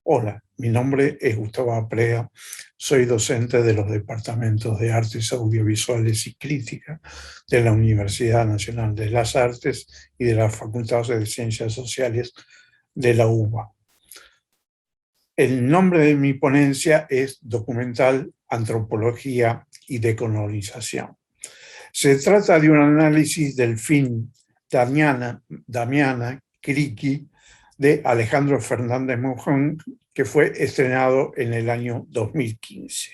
Hola, mi nombre es Gustavo Aprea, soy docente de los departamentos de Artes Audiovisuales y Crítica de la Universidad Nacional de las Artes y de la Facultad de Ciencias Sociales de la UBA. El nombre de mi ponencia es Documental, Antropología y Decolonización. Se trata de un análisis del film Damiana Kriki de Alejandro Fernández Monjón, que fue estrenado en el año 2015.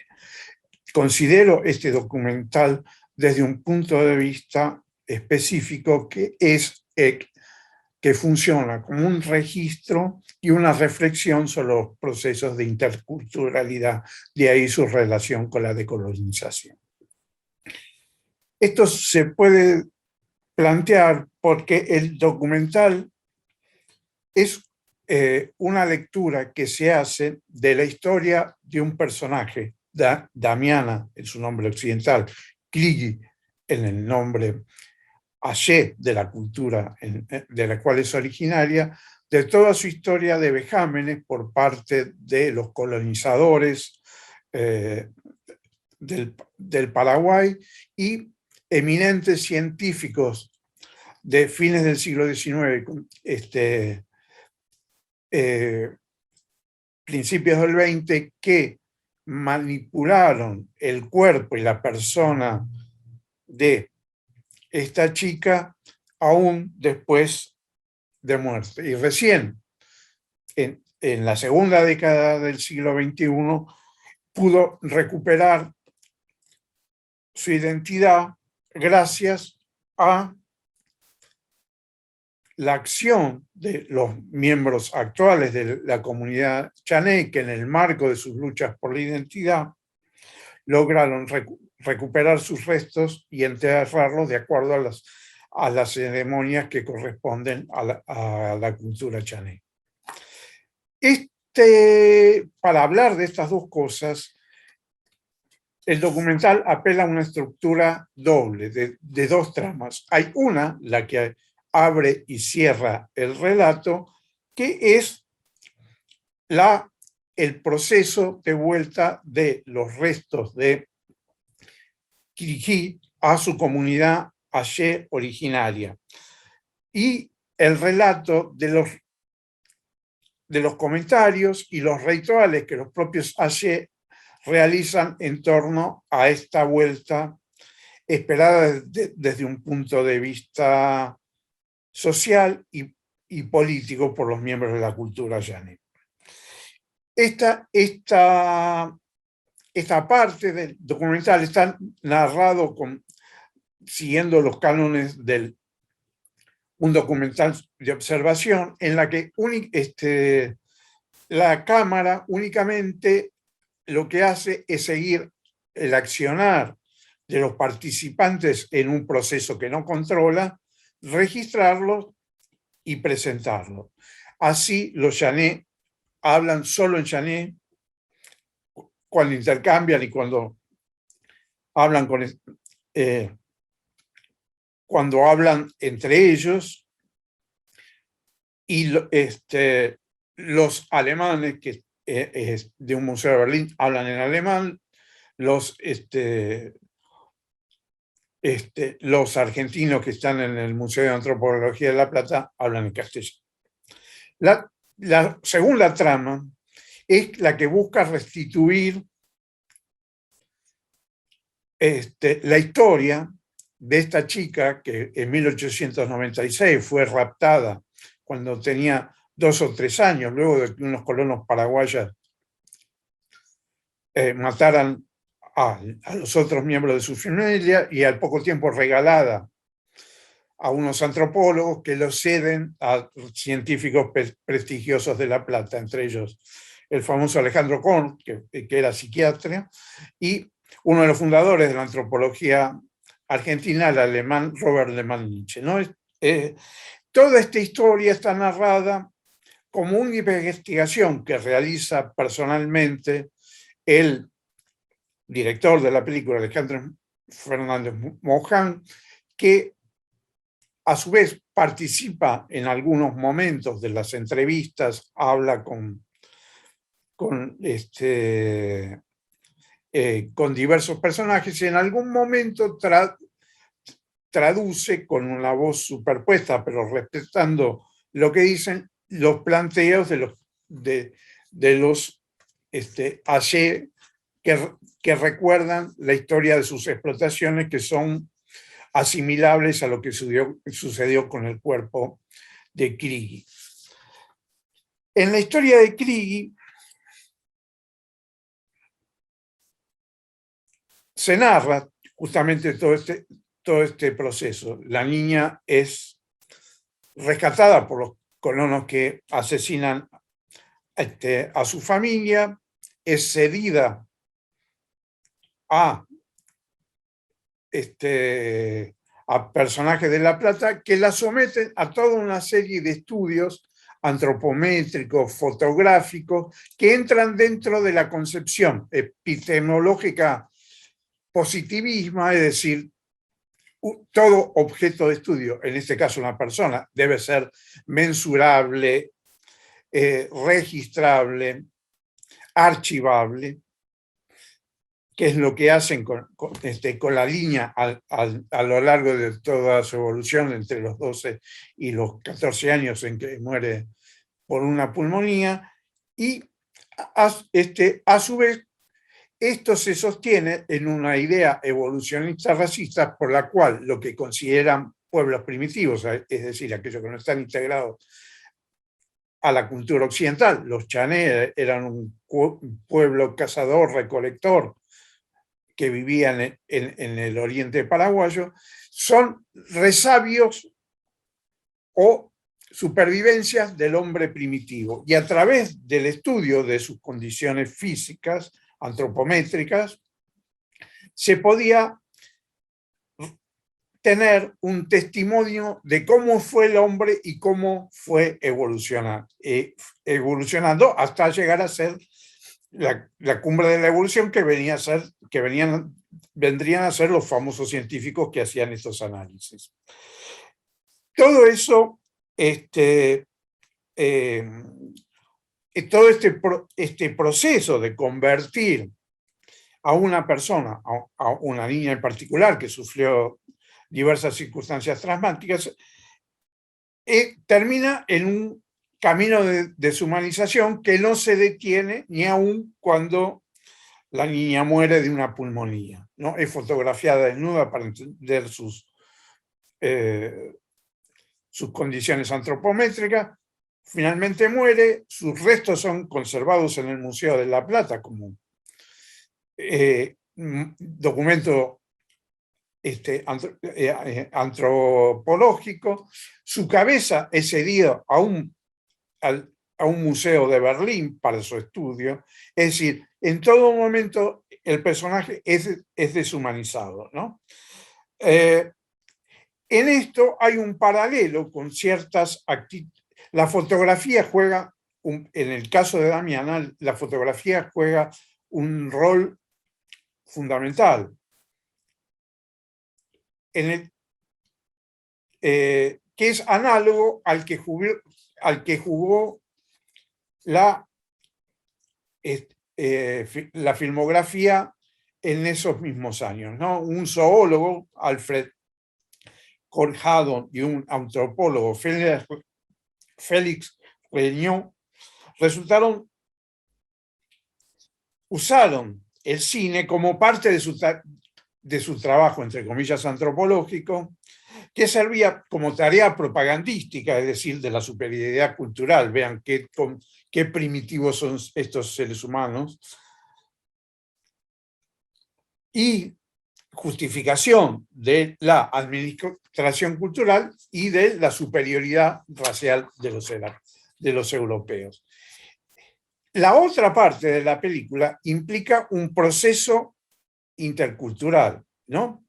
Considero este documental desde un punto de vista específico que funciona como un registro y una reflexión sobre los procesos de interculturalidad, de ahí su relación con la decolonización. Esto se puede plantear porque el documental es una lectura que se hace de la historia de un personaje, Damiana en su nombre occidental, Kligi en el nombre Ayé de la cultura de la cual es originaria, de toda su historia de vejámenes por parte de los colonizadores del Paraguay y eminentes científicos de fines del siglo XIX, principios del XX, que manipularon el cuerpo y la persona de esta chica aún después de muerte. Y recién, en la segunda década del siglo XXI, pudo recuperar su identidad gracias a la acción de los miembros actuales de la comunidad chané, que en el marco de sus luchas por la identidad lograron recuperar sus restos y enterrarlos de acuerdo a las ceremonias que corresponden a la cultura chané. Para hablar de estas dos cosas, el documental apela a una estructura doble, de dos tramas. Hay una, la que abre y cierra el relato, que es el proceso de vuelta de los restos de Kiriji a su comunidad Ayé originaria. Y el relato de los comentarios y los rituales que los propios Ayé realizan en torno a esta vuelta esperada desde un punto de vista social y político por los miembros de la cultura llané. Esta parte del documental está narrado siguiendo los cánones de un documental de observación en la que la cámara únicamente lo que hace es seguir el accionar de los participantes en un proceso que no controla, registrarlos y presentarlos. Así los llané hablan solo en llané cuando intercambian y cuando hablan cuando hablan entre ellos, y los alemanes que de un museo de Berlín hablan en alemán, los argentinos que están en el Museo de Antropología de La Plata hablan en castellano. La segunda trama es la que busca restituir la historia de esta chica que en 1896 fue raptada cuando tenía 2 o 3 años, luego de que unos colonos paraguayos mataran a los otros miembros de su familia, y al poco tiempo regalada a unos antropólogos que lo ceden a científicos prestigiosos de La Plata, entre ellos el famoso Alejandro Korn, que era psiquiatra, y uno de los fundadores de la antropología argentina, el alemán Robert Lehmann-Nietzsche, ¿no? Toda esta historia está narrada como una investigación que realiza personalmente el director de la película, Alejandro Fernández Monjón, que a su vez participa en algunos momentos de las entrevistas, habla con con diversos personajes y en algún momento traduce con una voz superpuesta, pero respetando lo que dicen, los planteos de los Ayer que recuerdan la historia de sus explotaciones, que son asimilables a lo que sucedió con el cuerpo de Krigi. En la historia de Krigi se narra justamente todo este proceso. La niña es rescatada por los colonos que asesinan a su familia, es cedida a personajes de La Plata que la someten a toda una serie de estudios antropométricos, fotográficos, que entran dentro de la concepción epistemológica positivista, es decir, todo objeto de estudio, en este caso una persona, debe ser mensurable, registrable, archivable, que es lo que hacen con la línea a lo largo de toda su evolución, entre los 12 y los 14 años en que muere por una pulmonía, y a su vez esto se sostiene en una idea evolucionista racista por la cual lo que consideran pueblos primitivos, es decir, aquellos que no están integrados a la cultura occidental, los chané eran un pueblo cazador-recolector que vivían en el oriente paraguayo, son resabios o supervivencias del hombre primitivo. Y a través del estudio de sus condiciones físicas, antropométricas, se podía tener un testimonio de cómo fue el hombre y cómo fue evolucionando hasta llegar a ser la cumbre de la evolución que vendrían a ser los famosos científicos que hacían estos análisis. Todo eso, todo este proceso de convertir a una persona, a una niña en particular que sufrió diversas circunstancias traumáticas, termina en un camino de deshumanización que no se detiene ni aun cuando la niña muere de una pulmonía, ¿no? Es fotografiada desnuda para entender sus condiciones antropométricas, finalmente muere, sus restos son conservados en el Museo de La Plata como documento antropológico. Su cabeza es cedida a un museo de Berlín para su estudio. Es decir, en todo momento el personaje es deshumanizado, ¿no? En esto hay un paralelo con ciertas actitudes. La fotografía juega, en el caso de Damiana, la fotografía juega un rol fundamental. Que es análogo al que jugó la filmografía en esos mismos años, ¿no? Un zoólogo, Alfred Corjado, y un antropólogo, Félix Regnault, usaron el cine como parte de su trabajo, entre comillas, antropológico, que servía como tarea propagandística, es decir, de la superioridad cultural. Vean qué primitivos son estos seres humanos. Y justificación de la administración cultural y de la superioridad racial de los europeos. La otra parte de la película implica un proceso intercultural, ¿no?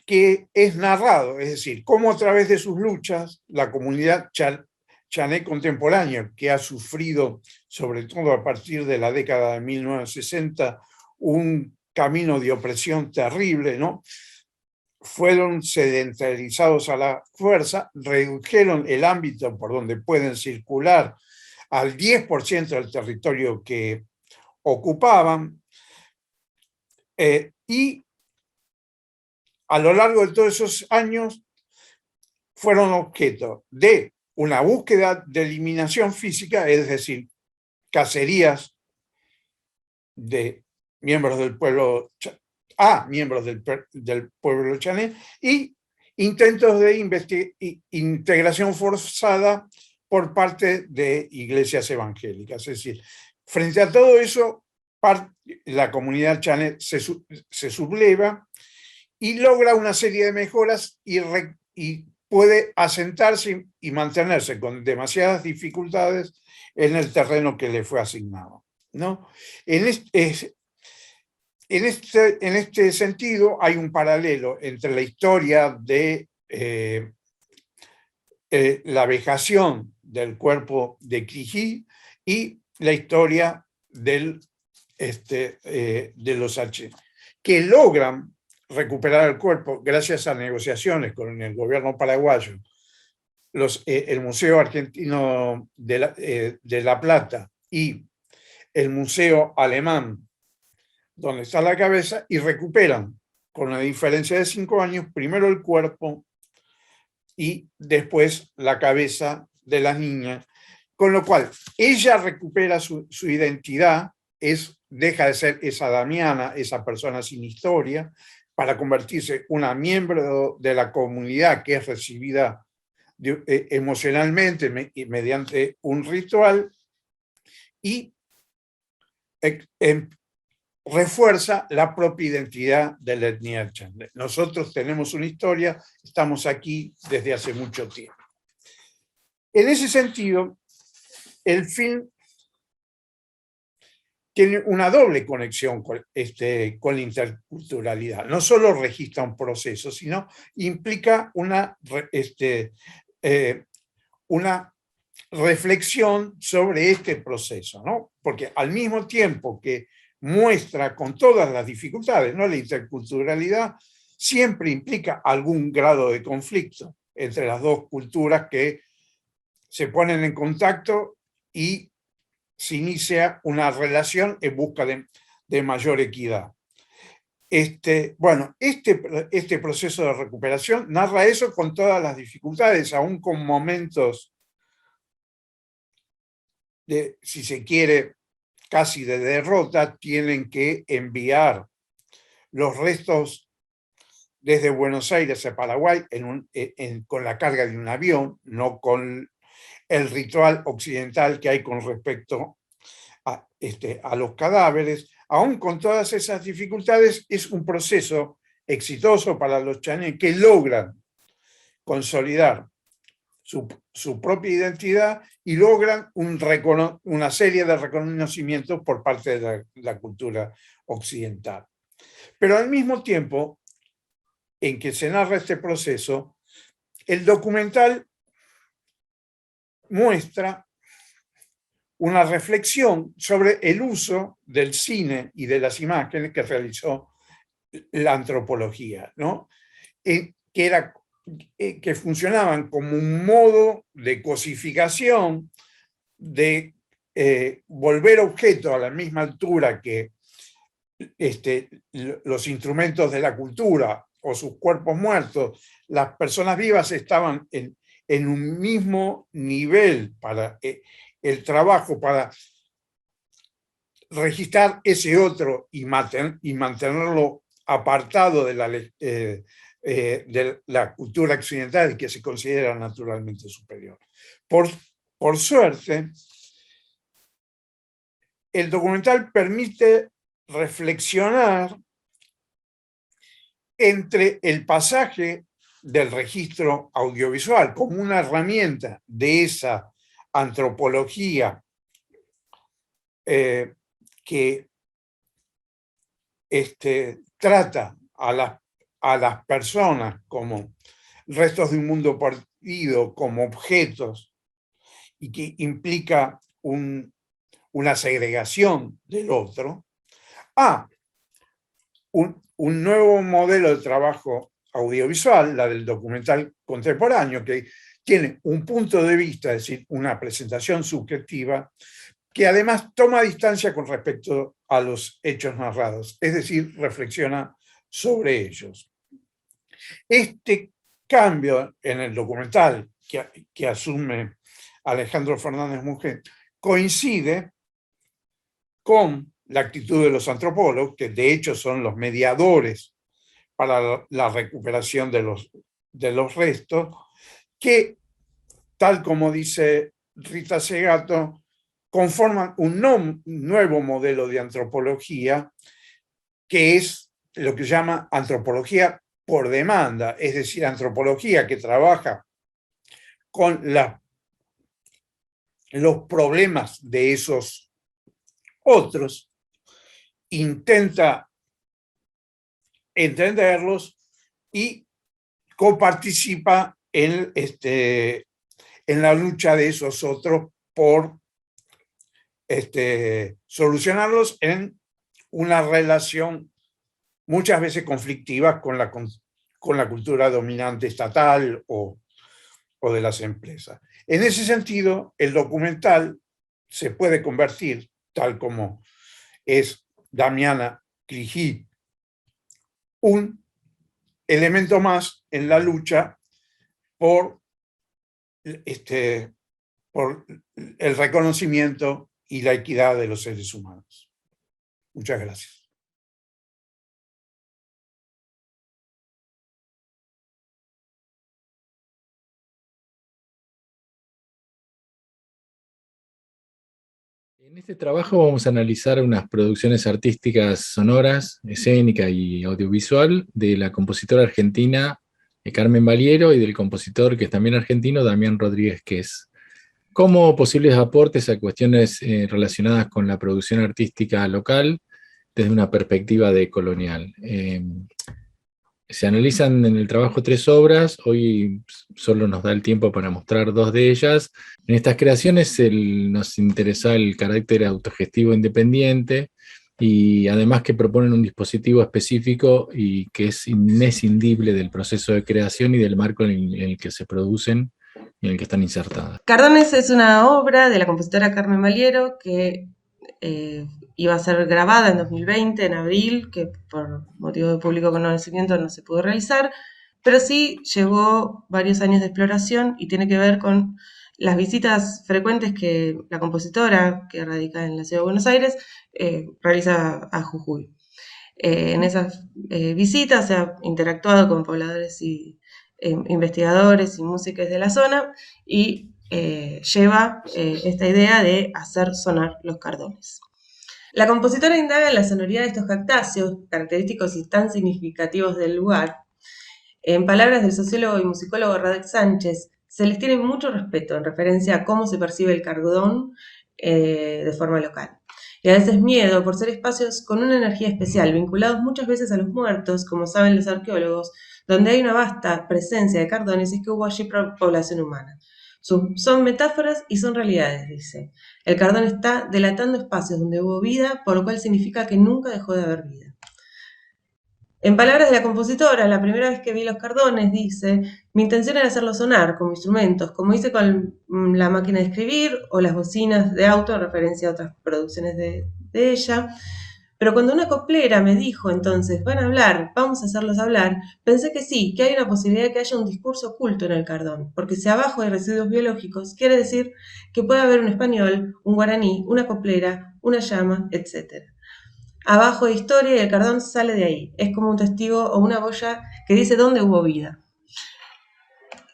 Que es narrado, es decir, cómo a través de sus luchas la comunidad chané contemporánea, que ha sufrido, sobre todo a partir de la década de 1960, un camino de opresión terrible, ¿no? Fueron sedentarizados a la fuerza, redujeron el ámbito por donde pueden circular al 10% del territorio que ocupaban, y a lo largo de todos esos años fueron objeto de una búsqueda de eliminación física, es decir, cacerías de miembros del pueblo miembros del pueblo chané, y intentos de integración forzada por parte de iglesias evangélicas. Es decir, frente a todo eso, la comunidad chané se subleva y logra una serie de mejoras y puede asentarse y mantenerse con demasiadas dificultades en el terreno que le fue asignado, ¿no? En este sentido, hay un paralelo entre la historia de la vejación del cuerpo de Clichy y la historia de los H, que logran recuperar el cuerpo gracias a negociaciones con el gobierno paraguayo, el Museo Argentino de La Plata y el Museo Alemán, donde está la cabeza, y recuperan, con una diferencia de 5 años, primero el cuerpo y después la cabeza de la niña, con lo cual ella recupera su identidad, deja de ser esa Damiana, esa persona sin historia, para convertirse en una miembro de la comunidad que es recibida emocionalmente mediante un ritual, y refuerza la propia identidad de la etnia chané. Nosotros tenemos una historia, estamos aquí desde hace mucho tiempo. En ese sentido, el film tiene una doble conexión con la interculturalidad. No solo registra un proceso, sino implica una reflexión sobre este proceso, ¿no? Porque al mismo tiempo que muestra con todas las dificultades, ¿no? La interculturalidad siempre implica algún grado de conflicto entre las dos culturas que se ponen en contacto y se inicia una relación en busca de mayor equidad. Este proceso de recuperación narra eso con todas las dificultades, aún con momentos de, si se quiere, casi de derrota. Tienen que enviar los restos desde Buenos Aires a Paraguay con la carga de un avión, no con el ritual occidental que hay con respecto a los cadáveres. Aún con todas esas dificultades, es un proceso exitoso para los chané, que logran consolidar su propia identidad y logran una serie de reconocimientos por parte de la cultura occidental. Pero al mismo tiempo en que se narra este proceso, el documental muestra una reflexión sobre el uso del cine y de las imágenes que realizó la antropología, ¿no? Que funcionaban como un modo de cosificación, de volver objeto a la misma altura que los instrumentos de la cultura o sus cuerpos muertos. Las personas vivas estaban en un mismo nivel para el trabajo, para registrar ese otro y mantenerlo apartado de la cultura occidental, que se considera naturalmente superior. Por suerte, el documental permite reflexionar entre el pasaje del registro audiovisual como una herramienta de esa antropología que trata a las personas como restos de un mundo perdido, como objetos, y que implica una segregación del otro, a un nuevo modelo de trabajo audiovisual, la del documental contemporáneo, que tiene un punto de vista, es decir, una presentación subjetiva, que además toma distancia con respecto a los hechos narrados, es decir, reflexiona sobre ellos. Este cambio en el documental que asume Alejandro Fernández Mujer coincide con la actitud de los antropólogos, que de hecho son los mediadores para la recuperación de los restos, que, tal como dice Rita Segato, conforman un nuevo modelo de antropología, que es lo que se llama antropología por demanda, es decir, antropología que trabaja con los problemas de esos otros, intenta entenderlos y coparticipa en la lucha de esos otros por solucionarlos en una relación muchas veces conflictiva con la cultura dominante estatal o de las empresas. En ese sentido, el documental se puede convertir, tal como es Damiana Cligí, un elemento más en la lucha por el reconocimiento y la equidad de los seres humanos. Muchas gracias. En este trabajo vamos a analizar unas producciones artísticas sonoras, escénica y audiovisual de la compositora argentina Carmen Valiero y del compositor, que es también argentino, Damián Rodríguez Quez, como posibles aportes a cuestiones relacionadas con la producción artística local desde una perspectiva decolonial. Se analizan en el trabajo 3 obras, hoy solo nos da el tiempo para mostrar 2 de ellas. En estas creaciones nos interesa el carácter autogestivo independiente y además que proponen un dispositivo específico y que es inescindible del proceso de creación y del marco en el que se producen y en el que están insertadas. Cardones es una obra de la compositora Carmen Valiero que iba a ser grabada en 2020, en abril, que por motivo de público conocimiento no se pudo realizar, pero sí llevó varios años de exploración y tiene que ver con las visitas frecuentes que la compositora, que radica en la ciudad de Buenos Aires, realiza a Jujuy. En esas visitas se ha interactuado con pobladores y investigadores y músicos de la zona y lleva esta idea de hacer sonar los cardones. La compositora indaga en la sonoridad de estos cactáceos, característicos y tan significativos del lugar. En palabras del sociólogo y musicólogo Radek Sánchez, se les tiene mucho respeto en referencia a cómo se percibe el cardón de forma local. Y a veces miedo por ser espacios con una energía especial, vinculados muchas veces a los muertos, como saben los arqueólogos, donde hay una vasta presencia de cardones y que hubo allí población humana. Son metáforas y son realidades, dice. El cardón está delatando espacios donde hubo vida, por lo cual significa que nunca dejó de haber vida. En palabras de la compositora, la primera vez que vi los cardones, dice, mi intención era hacerlos sonar como instrumentos, como hice con la máquina de escribir o las bocinas de auto, en referencia a otras producciones de ella. Pero cuando una coplera me dijo entonces, van a hablar, vamos a hacerlos hablar, pensé que sí, que hay una posibilidad de que haya un discurso oculto en el cardón, porque si abajo hay residuos biológicos, quiere decir que puede haber un español, un guaraní, una coplera, una llama, etc. Abajo de historia y el cardón sale de ahí, es como un testigo o una boya que dice dónde hubo vida.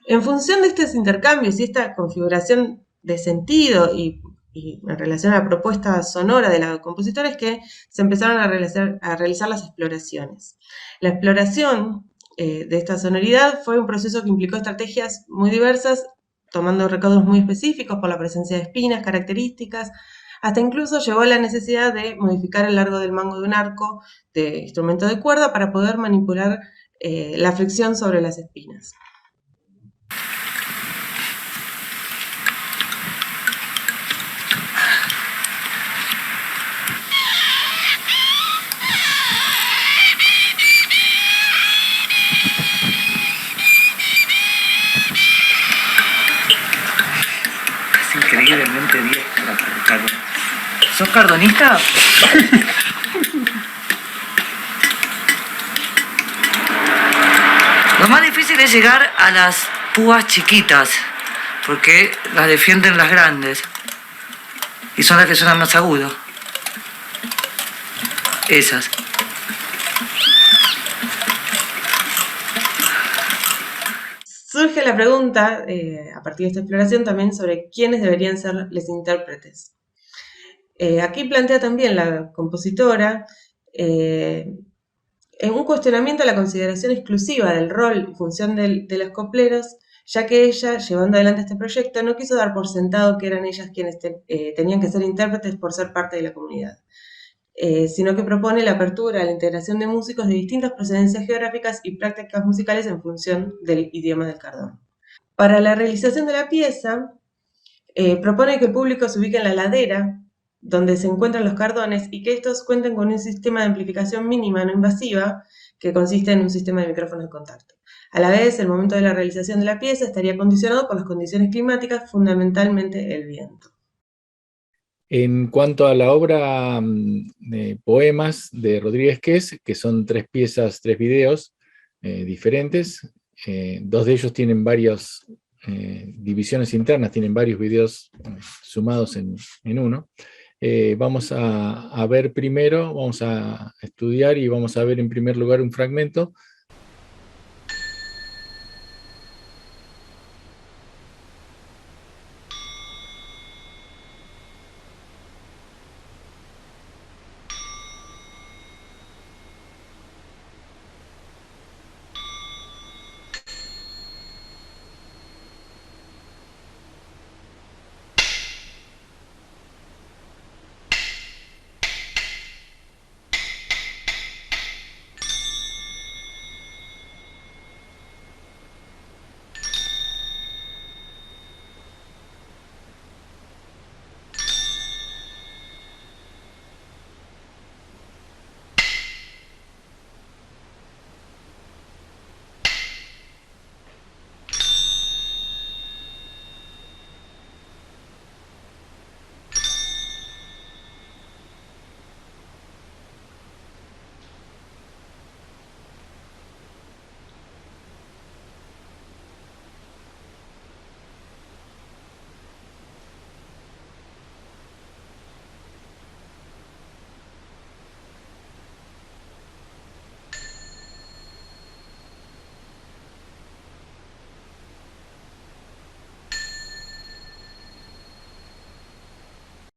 En función de estos intercambios y esta configuración de sentido y en relación a la propuesta sonora de la compositora es que se empezaron a realizar las exploraciones. La exploración de esta sonoridad fue un proceso que implicó estrategias muy diversas, tomando recaudos muy específicos por la presencia de espinas, características, hasta incluso llevó a la necesidad de modificar el largo del mango de un arco de instrumento de cuerda para poder manipular la fricción sobre las espinas. increíblemente diestra para el carbón. ¿Sos cardonista? Lo más difícil es llegar a las púas chiquitas, porque las defienden las grandes. Y son las que suenan más agudo. Esas. Surge la pregunta, a partir de esta exploración, también sobre quiénes deberían ser los intérpretes. Aquí plantea también la compositora en un cuestionamiento a la consideración exclusiva del rol y función de los copleros, ya que ella, llevando adelante este proyecto, no quiso dar por sentado que eran ellas quienes tenían que ser intérpretes por ser parte de la comunidad, sino que propone la apertura a la integración de músicos de distintas procedencias geográficas y prácticas musicales en función del idioma del cardón. Para la realización de la pieza, propone que el público se ubique en la ladera, donde se encuentran los cardones, y que estos cuenten con un sistema de amplificación mínima no invasiva, que consiste en un sistema de micrófonos de contacto. A la vez, el momento de la realización de la pieza estaría condicionado por las condiciones climáticas, fundamentalmente el viento. En cuanto a la obra de poemas de Rodríguez Qués, que son 3 piezas, 3 videos diferentes, 2 de ellos tienen varias divisiones internas, tienen varios videos sumados en uno. Vamos a ver primero, vamos a estudiar y vamos a ver en primer lugar un fragmento.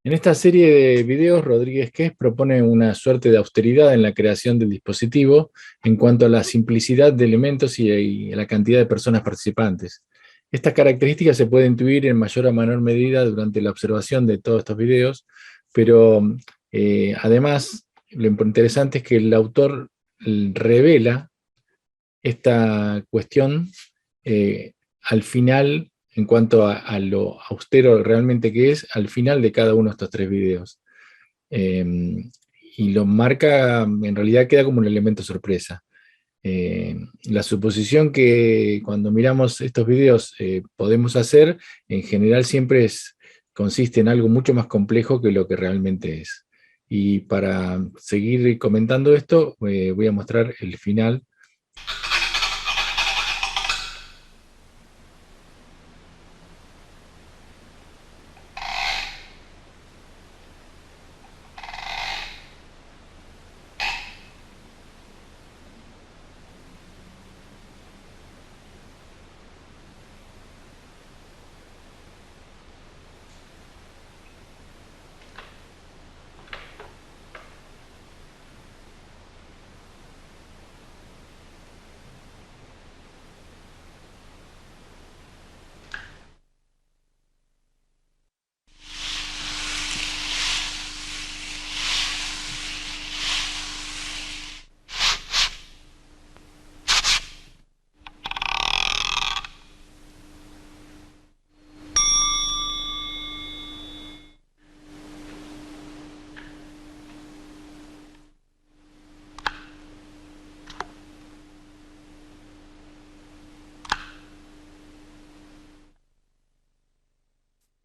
En esta serie de videos, Rodríguez Qués propone una suerte de austeridad en la creación del dispositivo en cuanto a la simplicidad de elementos y a la cantidad de personas participantes. Estas características se pueden intuir en mayor o menor medida durante la observación de todos estos videos, pero además lo interesante es que el autor revela esta cuestión al final, en cuanto a lo austero realmente que es, al final de cada uno de estos 3 videos. Y lo marca, en realidad queda como un elemento sorpresa. La suposición que cuando miramos estos videos podemos hacer, en general siempre consiste en algo mucho más complejo que lo que realmente es. Y para seguir comentando esto, voy a mostrar el final.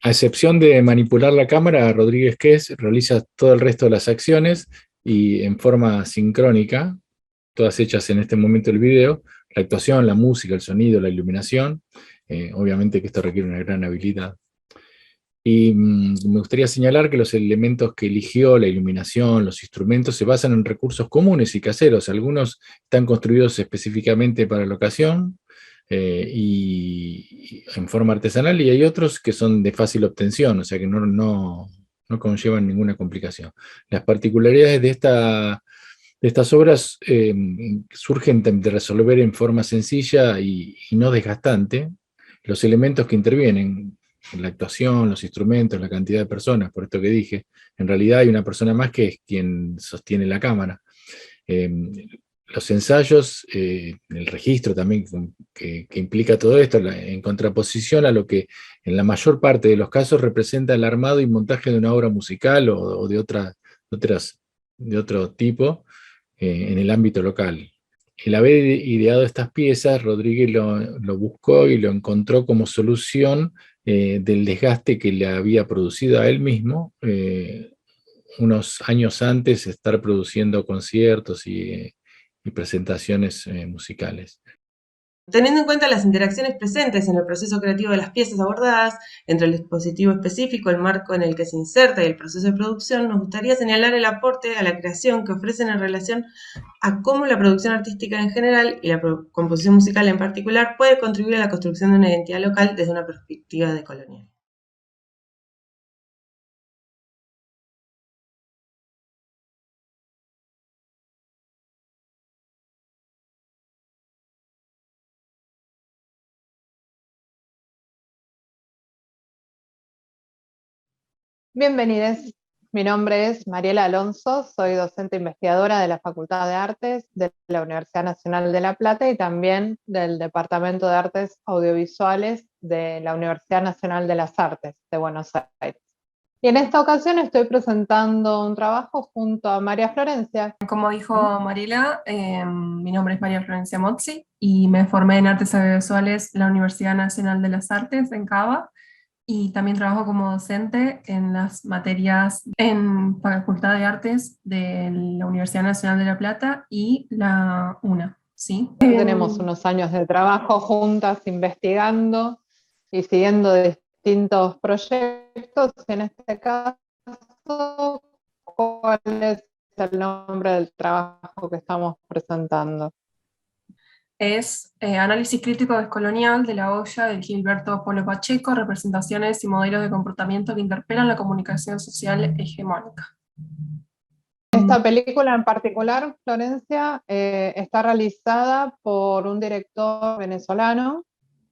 A excepción de manipular la cámara, Rodríguez Quez realiza todo el resto de las acciones y en forma sincrónica, todas hechas en este momento del video, la actuación, la música, el sonido, la iluminación. Obviamente que esto requiere una gran habilidad. Y me gustaría señalar que los elementos que eligió, la iluminación, los instrumentos, se basan en recursos comunes y caseros. Algunos están construidos específicamente para la ocasión y en forma artesanal, y hay otros que son de fácil obtención, o sea que no conllevan ninguna complicación. Las particularidades de estas obras surgen de resolver en forma sencilla y no desgastante los elementos que intervienen en la actuación, los instrumentos, la cantidad de personas, por esto que dije. En realidad hay una persona más que es quien sostiene la cámara. Los ensayos, el registro también que implica todo esto, en contraposición a lo que en la mayor parte de los casos representa el armado y montaje de una obra musical o de otro tipo en el ámbito local. El haber ideado estas piezas, Rodríguez lo buscó y lo encontró como solución del desgaste que le había producido a él mismo unos años antes estar produciendo conciertos y presentaciones musicales. Teniendo en cuenta las interacciones presentes en el proceso creativo de las piezas abordadas, entre el dispositivo específico, el marco en el que se inserta y el proceso de producción, nos gustaría señalar el aporte a la creación que ofrecen en relación a cómo la producción artística en general y la composición musical en particular puede contribuir a la construcción de una identidad local desde una perspectiva decolonial. Bienvenidos. Mi nombre es Mariela Alonso, soy docente investigadora de la Facultad de Artes de la Universidad Nacional de La Plata y también del Departamento de Artes Audiovisuales de la Universidad Nacional de las Artes de Buenos Aires. Y en esta ocasión estoy presentando un trabajo junto a María Florencia. Como dijo Mariela, mi nombre es María Florencia Mozzi y me formé en Artes Audiovisuales en la Universidad Nacional de las Artes en Cava. Y también trabajo como docente en las materias en Facultad de Artes de la Universidad Nacional de La Plata y la UNA, ¿sí? Tenemos unos años de trabajo juntas investigando y siguiendo distintos proyectos. En este caso, ¿cuál es el nombre del trabajo que estamos presentando? Es Análisis Crítico Descolonial de la olla de Gilberto Polo Pacheco, representaciones y modelos de comportamiento que interpelan la comunicación social hegemónica. Esta película en particular, Florencia, está realizada por un director venezolano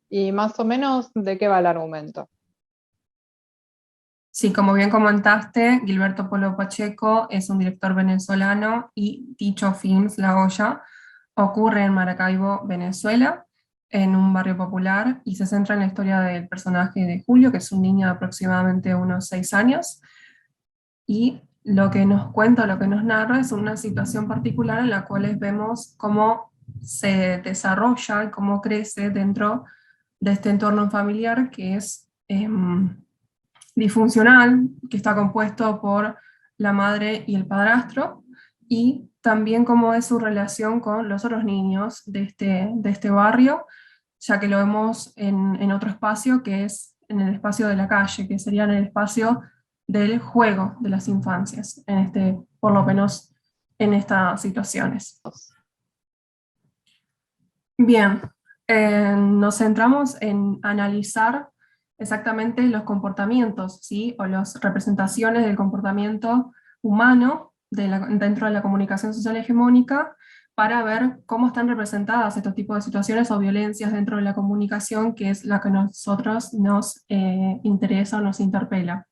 y más o menos ¿de qué va el argumento? Sí, como bien comentaste, Gilberto Polo Pacheco es un director venezolano y dicho Films La Olla ocurre en Maracaibo, Venezuela, en un barrio popular, y se centra en la historia del personaje de Julio, que es un niño de aproximadamente unos 6 años, y lo que nos cuenta, lo que nos narra es una situación particular en la cual vemos cómo se desarrolla y cómo crece dentro de este entorno familiar que es disfuncional, que está compuesto por la madre y el padrastro, y también cómo es su relación con los otros niños de este barrio, ya que lo vemos en otro espacio que es en el espacio de la calle, que sería en el espacio del juego de las infancias, por lo menos en estas situaciones. Bien, nos centramos en analizar exactamente los comportamientos, ¿sí? O las representaciones del comportamiento humano dentro de la comunicación social hegemónica, para ver cómo están representadas estos tipos de situaciones o violencias dentro de la comunicación, que es la que a nosotros nos interesa o nos interpela.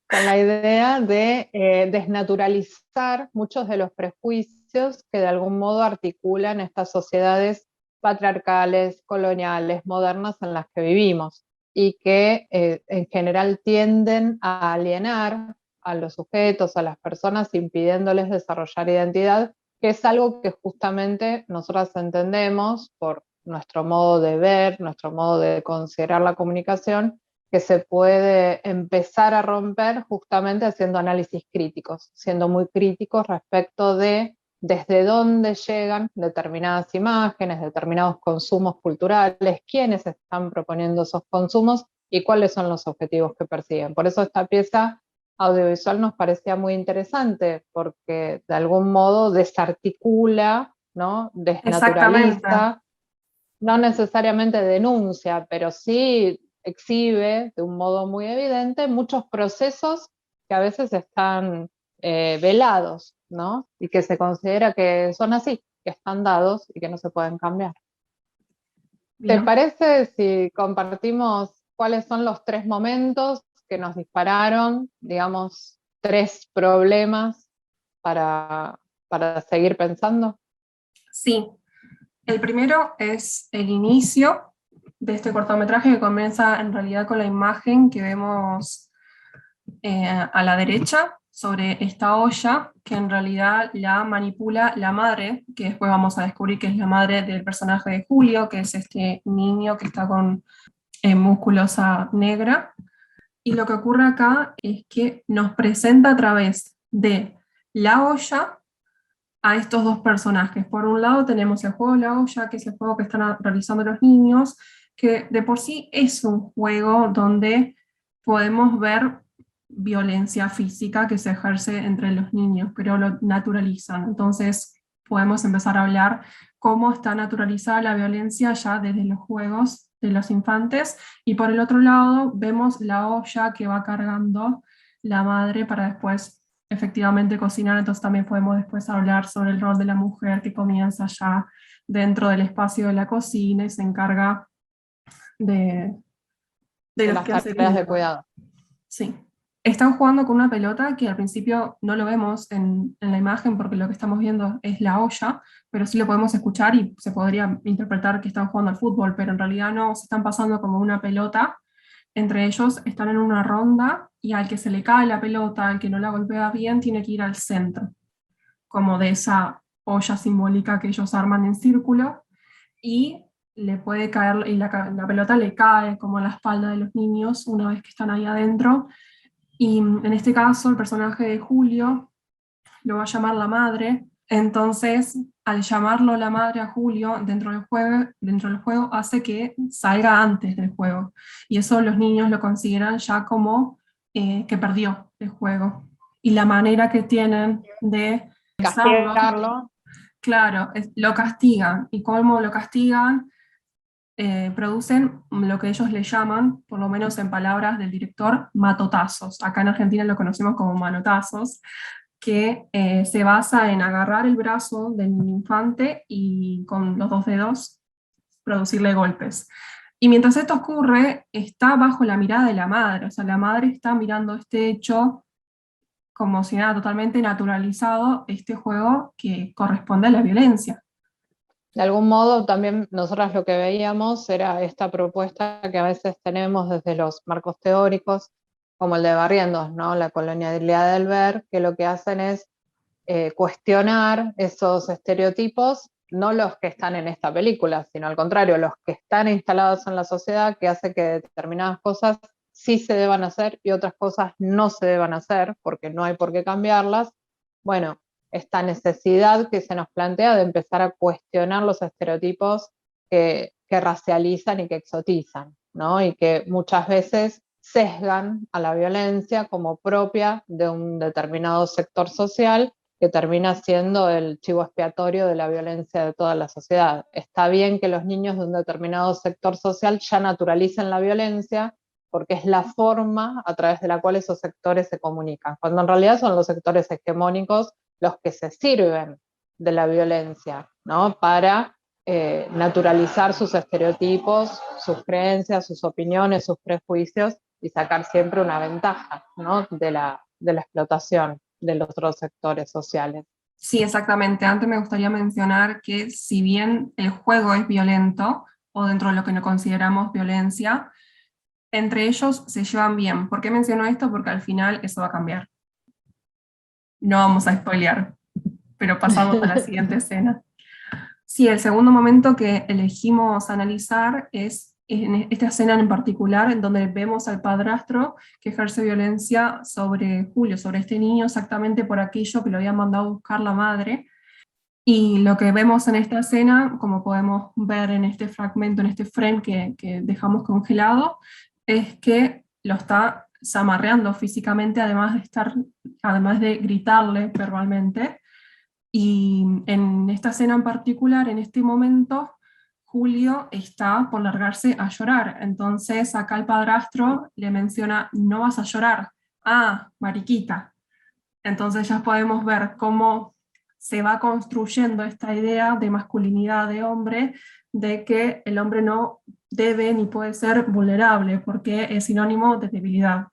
Con la idea de desnaturalizar muchos de los prejuicios que de algún modo articulan estas sociedades patriarcales, coloniales, modernas en las que vivimos, y que en general tienden a alienar a los sujetos, a las personas, impidiéndoles desarrollar identidad, que es algo que justamente nosotras entendemos por nuestro modo de ver, nuestro modo de considerar la comunicación, que se puede empezar a romper justamente haciendo análisis críticos, siendo muy críticos respecto de desde dónde llegan determinadas imágenes, determinados consumos culturales, quiénes están proponiendo esos consumos y cuáles son los objetivos que persiguen. Por eso esta pieza audiovisual nos parecía muy interesante, porque de algún modo desarticula, ¿no? Desnaturaliza, no necesariamente denuncia, pero sí exhibe de un modo muy evidente muchos procesos que a veces están velados, ¿no? Y que se considera que son así, que están dados y que no se pueden cambiar. ¿Te parece si compartimos cuáles son los 3 momentos que nos dispararon, digamos, 3 problemas para seguir pensando? Sí, el primero es el inicio de este cortometraje, que comienza en realidad con la imagen que vemos a la derecha sobre esta olla, que en realidad la manipula la madre, que después vamos a descubrir que es la madre del personaje de Julio, que es este niño que está con musculosa negra. Y lo que ocurre acá es que nos presenta a través de la olla a estos dos personajes. Por un lado tenemos el juego de la olla, que es el juego que están realizando los niños, que de por sí es un juego donde podemos ver violencia física que se ejerce entre los niños, pero lo naturalizan. Entonces podemos empezar a hablar cómo está naturalizada la violencia ya desde los juegos de los infantes, y por el otro lado vemos la olla que va cargando la madre para después efectivamente cocinar. Entonces también podemos después hablar sobre el rol de la mujer, que comienza ya dentro del espacio de la cocina y se encarga de las tareas de cuidado. Sí. Están jugando con una pelota que al principio no lo vemos en la imagen, porque lo que estamos viendo es la olla, pero sí lo podemos escuchar y se podría interpretar que están jugando al fútbol, pero en realidad no, se están pasando como una pelota. Entre ellos están en una ronda y al que se le cae la pelota, al que no la golpea bien, tiene que ir al centro, como de esa olla simbólica que ellos arman en círculo, y le puede caer, y la pelota le cae como a la espalda de los niños una vez que están ahí adentro. Y en este caso el personaje de Julio lo va a llamar la madre. Entonces, al llamarlo la madre a Julio dentro del juego hace que salga antes del juego. Y eso los niños lo consideran ya como que perdió el juego. Y la manera que tienen de castigarlo, claro, lo castigan. ¿Y cómo lo castigan? Producen lo que ellos le llaman, por lo menos en palabras del director, matotazos. Acá en Argentina lo conocemos como manotazos, que se basa en agarrar el brazo del infante y con los 2 dedos producirle golpes. Y mientras esto ocurre, está bajo la mirada de la madre, o sea, la madre está mirando este hecho como si nada, totalmente naturalizado, este juego que corresponde a la violencia. De algún modo también nosotras lo que veíamos era esta propuesta que a veces tenemos desde los marcos teóricos, como el de Barrientos, ¿no? La colonialidad del ver, que lo que hacen es cuestionar esos estereotipos, no los que están en esta película, sino al contrario, los que están instalados en la sociedad, que hace que determinadas cosas sí se deban hacer y otras cosas no se deban hacer, porque no hay por qué cambiarlas. Bueno, esta necesidad que se nos plantea de empezar a cuestionar los estereotipos que racializan y que exotizan, ¿no? Y que muchas veces sesgan a la violencia como propia de un determinado sector social, que termina siendo el chivo expiatorio de la violencia de toda la sociedad. Está bien que los niños de un determinado sector social ya naturalicen la violencia, porque es la forma a través de la cual esos sectores se comunican, cuando en realidad son los sectores hegemónicos los que se sirven de la violencia, ¿no? Para naturalizar sus estereotipos, sus creencias, sus opiniones, sus prejuicios, y sacar siempre una ventaja, ¿no? de la explotación de los otros sectores sociales. Sí, exactamente. Antes me gustaría mencionar que si bien el juego es violento, o dentro de lo que no consideramos violencia, entre ellos se llevan bien. ¿Por qué menciono esto? Porque al final eso va a cambiar. No vamos a spoilear, pero pasamos a la siguiente escena. Sí, el segundo momento que elegimos analizar es en esta escena en particular, en donde vemos al padrastro que ejerce violencia sobre Julio, sobre este niño, exactamente por aquello que lo había mandado a buscar la madre. Y lo que vemos en esta escena, como podemos ver en este fragmento, en este frame que dejamos congelado, es que lo está zamarreando físicamente, además de gritarle verbalmente. Y en esta escena en particular, en este momento, Julio está por largarse a llorar. Entonces acá el padrastro le menciona: no vas a llorar. Ah, mariquita. Entonces ya podemos ver cómo se va construyendo esta idea de masculinidad de hombre, de que el hombre no debe ni puede ser vulnerable, porque es sinónimo de debilidad.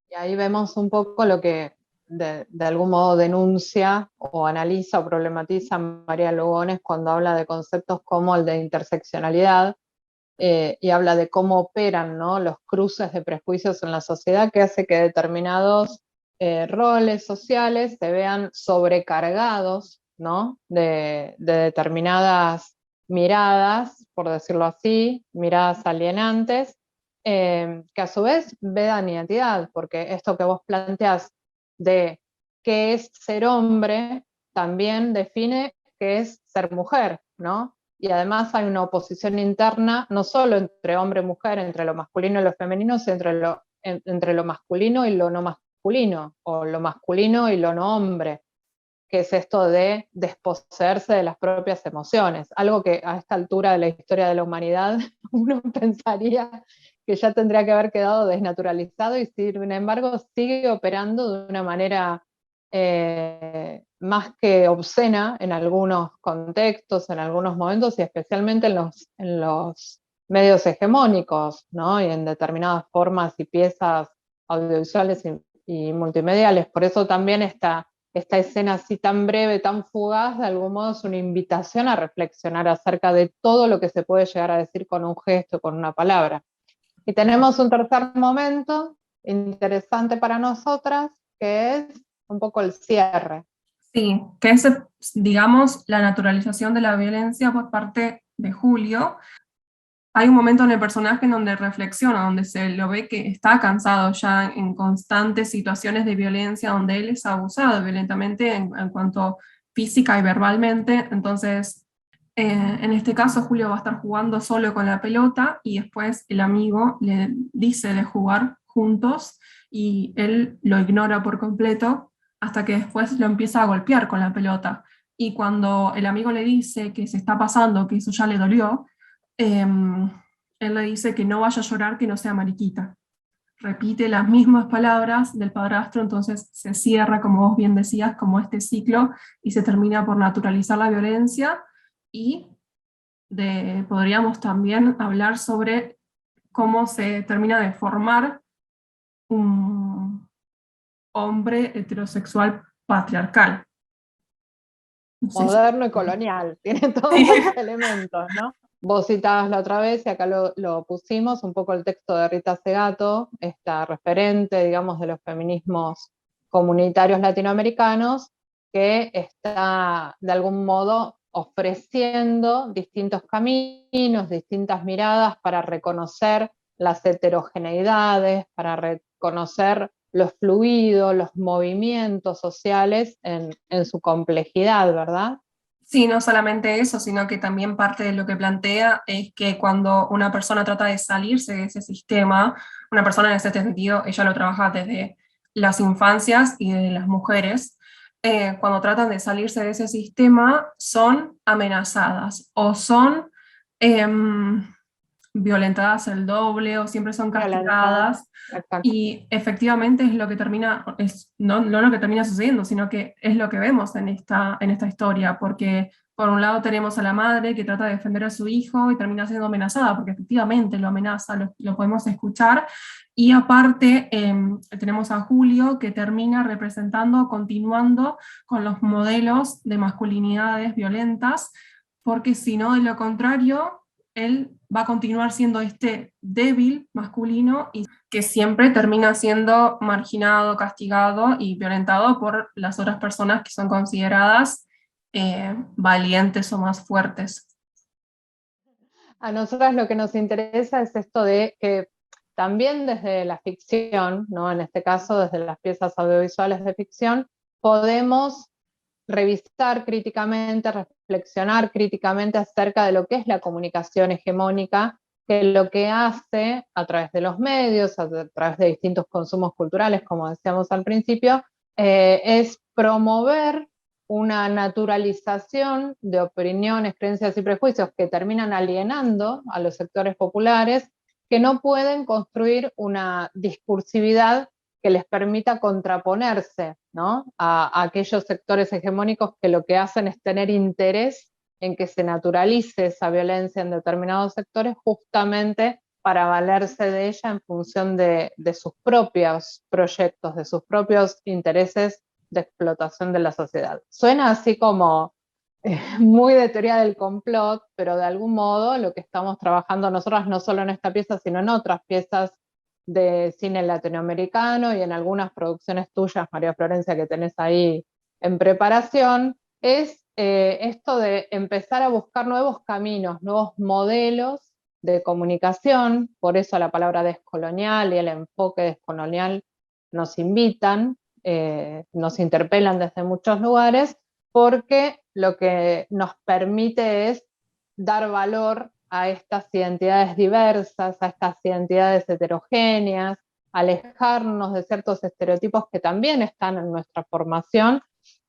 Y ahí vemos un poco lo que de algún modo denuncia o analiza o problematiza María Lugones cuando habla de conceptos como el de interseccionalidad, y habla de cómo operan, ¿no?, los cruces de prejuicios en la sociedad, que hace que determinados roles sociales se vean sobrecargados, ¿no?, de determinadas miradas, por decirlo así, miradas alienantes, que a su vez vedan identidad, porque esto que vos planteás de qué es ser hombre también define qué es ser mujer, ¿no? Y además hay una oposición interna, no solo entre hombre y mujer, entre lo masculino y lo femenino, sino entre lo masculino y lo no masculino, o lo masculino y lo no hombre, que es esto de desposeerse de las propias emociones, algo que a esta altura de la historia de la humanidad uno pensaría que ya tendría que haber quedado desnaturalizado, y sin embargo sigue operando de una manera más que obscena en algunos contextos, en algunos momentos, y especialmente en los medios hegemónicos, ¿no?, y en determinadas formas y piezas audiovisuales y multimediales. Por eso también esta escena así tan breve, tan fugaz, de algún modo es una invitación a reflexionar acerca de todo lo que se puede llegar a decir con un gesto, con una palabra. Y tenemos un tercer momento interesante para nosotras, que es un poco el cierre. Sí, que es, digamos, la naturalización de la violencia por parte de Julio. Hay un momento en el personaje en donde reflexiona, donde se lo ve que está cansado ya en constantes situaciones de violencia, donde él es abusado violentamente en cuanto física y verbalmente. Entonces, en este caso, Julio va a estar jugando solo con la pelota y después el amigo le dice de jugar juntos y él lo ignora por completo hasta que después lo empieza a golpear con la pelota. Y cuando el amigo le dice que se está pasando, que eso ya le dolió, él le dice que no vaya a llorar, que no sea mariquita. Repite las mismas palabras del padrastro, entonces se cierra, como vos bien decías, como este ciclo y se termina por naturalizar la violencia. Y podríamos también hablar sobre cómo se termina de formar un hombre heterosexual patriarcal. Moderno y colonial, tiene todos los elementos, ¿no? Vos citabas la otra vez, y acá lo pusimos, un poco el texto de Rita Segato, esta referente, digamos, de los feminismos comunitarios latinoamericanos, que está de algún modo ofreciendo distintos caminos, distintas miradas para reconocer las heterogeneidades, para reconocer los fluidos, los movimientos sociales en su complejidad, ¿verdad? Sí, no solamente eso, sino que también parte de lo que plantea es que cuando una persona trata de salirse de ese sistema, una persona en ese sentido, ella lo trabaja desde las infancias y de las mujeres, cuando tratan de salirse de ese sistema son amenazadas o son violentadas el doble o siempre son castigadas. Y efectivamente es lo que termina, no lo que termina sucediendo, sino que es lo que vemos en esta historia, porque por un lado tenemos a la madre que trata de defender a su hijo y termina siendo amenazada, porque efectivamente lo amenaza, lo podemos escuchar, y aparte tenemos a Julio que termina representando, continuando con los modelos de masculinidades violentas, porque si no, de lo contrario, él va a continuar siendo este débil masculino y que siempre termina siendo marginado, castigado y violentado por las otras personas que son consideradas valientes o más fuertes. A nosotras lo que nos interesa es esto de que también desde la ficción, ¿no? En este caso desde las piezas audiovisuales de ficción, podemos revisar críticamente, reflexionar críticamente acerca de lo que es la comunicación hegemónica, que lo que hace a través de los medios, a través de distintos consumos culturales, como decíamos al principio, es promover una naturalización de opiniones, creencias y prejuicios que terminan alienando a los sectores populares, que no pueden construir una discursividad que les permita contraponerse, ¿no? a aquellos sectores hegemónicos que lo que hacen es tener interés en que se naturalice esa violencia en determinados sectores, justamente para valerse de ella en función de sus propios proyectos, de sus propios intereses de explotación de la sociedad. Suena así como muy de teoría del complot, pero de algún modo lo que estamos trabajando nosotras, no solo en esta pieza, sino en otras piezas de cine latinoamericano y en algunas producciones tuyas, María Florencia, que tenés ahí en preparación, es esto de empezar a buscar nuevos caminos, nuevos modelos de comunicación, por eso la palabra descolonial y el enfoque descolonial nos invitan, nos interpelan desde muchos lugares, porque lo que nos permite es dar valor a estas identidades diversas, a estas identidades heterogéneas, alejarnos de ciertos estereotipos que también están en nuestra formación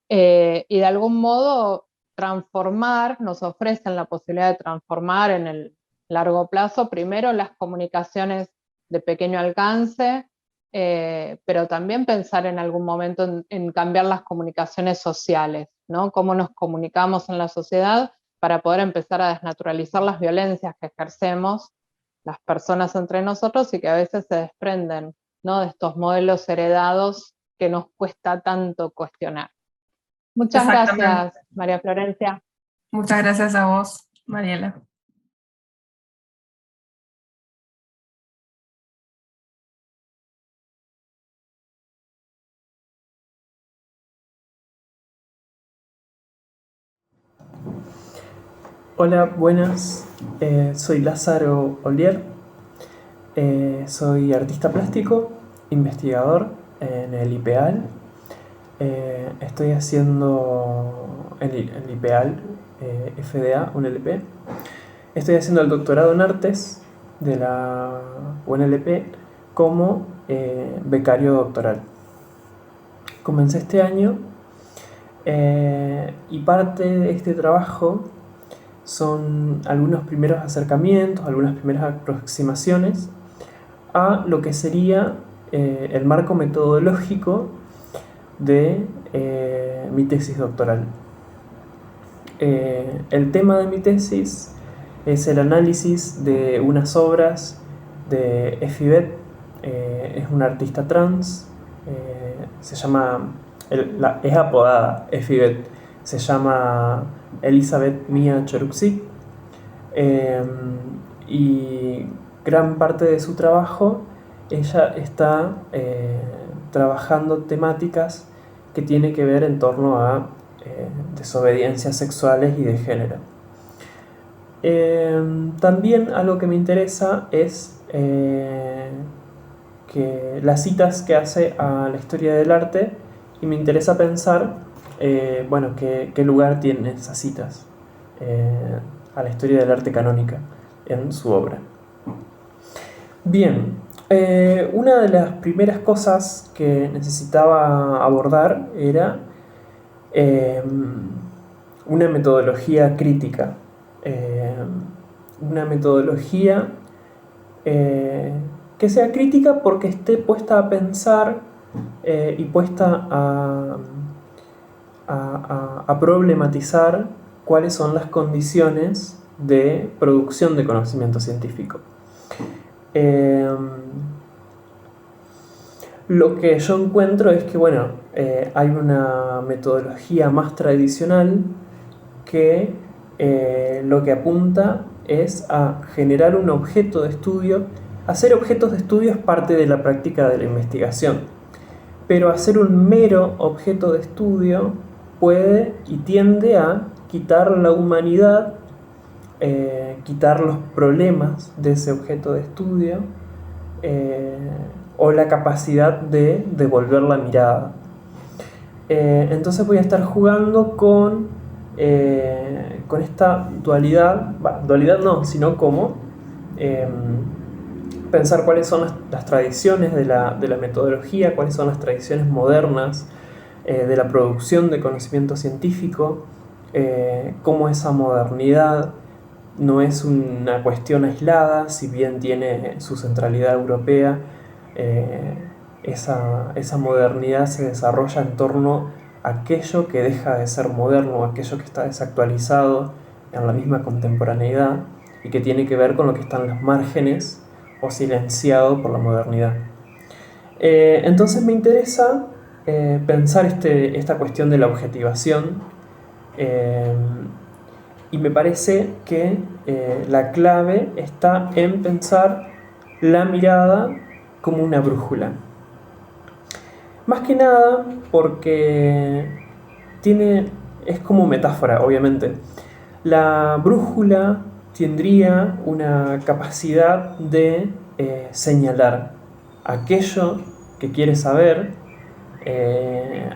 y de algún modo transformar, nos ofrecen la posibilidad de transformar en el largo plazo, primero las comunicaciones de pequeño alcance, pero también pensar en algún momento en cambiar las comunicaciones sociales, ¿no? Cómo nos comunicamos en la sociedad para poder empezar a desnaturalizar las violencias que ejercemos las personas entre nosotros y que a veces se desprenden, ¿no? De estos modelos heredados que nos cuesta tanto cuestionar. Muchas gracias, María Florencia. Muchas gracias a vos, Mariela. Hola, buenas. Soy Lázaro Olier. Soy artista plástico, investigador en el IPEAL. Estoy haciendo en el IPEAL, FDA, UNLP. Estoy haciendo el doctorado en artes de la UNLP como becario doctoral. Comencé este año y parte de este trabajo son algunos primeros acercamientos, algunas primeras aproximaciones a lo que sería el marco metodológico de mi tesis doctoral. El tema de mi tesis es el análisis de unas obras de Effie Beth, es una artista trans, se llama, es apodada Effie Beth, se llama Elizabeth Mia Choruksik, y gran parte de su trabajo ella está trabajando temáticas que tienen que ver en torno a desobediencias sexuales y de género. También algo que me interesa es que las citas que hace a la historia del arte, y me interesa pensar bueno, qué lugar tienen esas citas a la historia del arte canónica en su obra. Bien, una de las primeras cosas que necesitaba abordar era una metodología crítica, una metodología que sea crítica porque esté puesta a pensar y puesta a problematizar cuáles son las condiciones de producción de conocimiento científico. Lo que yo encuentro es que, bueno, hay una metodología más tradicional que lo que apunta es a generar un objeto de estudio. Hacer objetos de estudio es parte de la práctica de la investigación, pero hacer un mero objeto de estudio puede y tiende a quitar la humanidad quitar los problemas de ese objeto de estudio, o la capacidad de devolver la mirada. Entonces voy a estar jugando con esta dualidad, dualidad no, sino como pensar cuáles son las tradiciones de la metodología, cuáles son las tradiciones modernas de la producción de conocimiento científico, cómo esa modernidad no es una cuestión aislada, si bien tiene su centralidad europea, esa modernidad se desarrolla en torno a aquello que deja de ser moderno, aquello que está desactualizado en la misma contemporaneidad y que tiene que ver con lo que está en los márgenes o silenciado por la modernidad. Entonces me interesa pensar esta cuestión de la objetivación, y me parece que la clave está en pensar la mirada como una brújula. Más que nada porque es como metáfora, obviamente. La brújula tendría una capacidad de señalar aquello que quiere saber,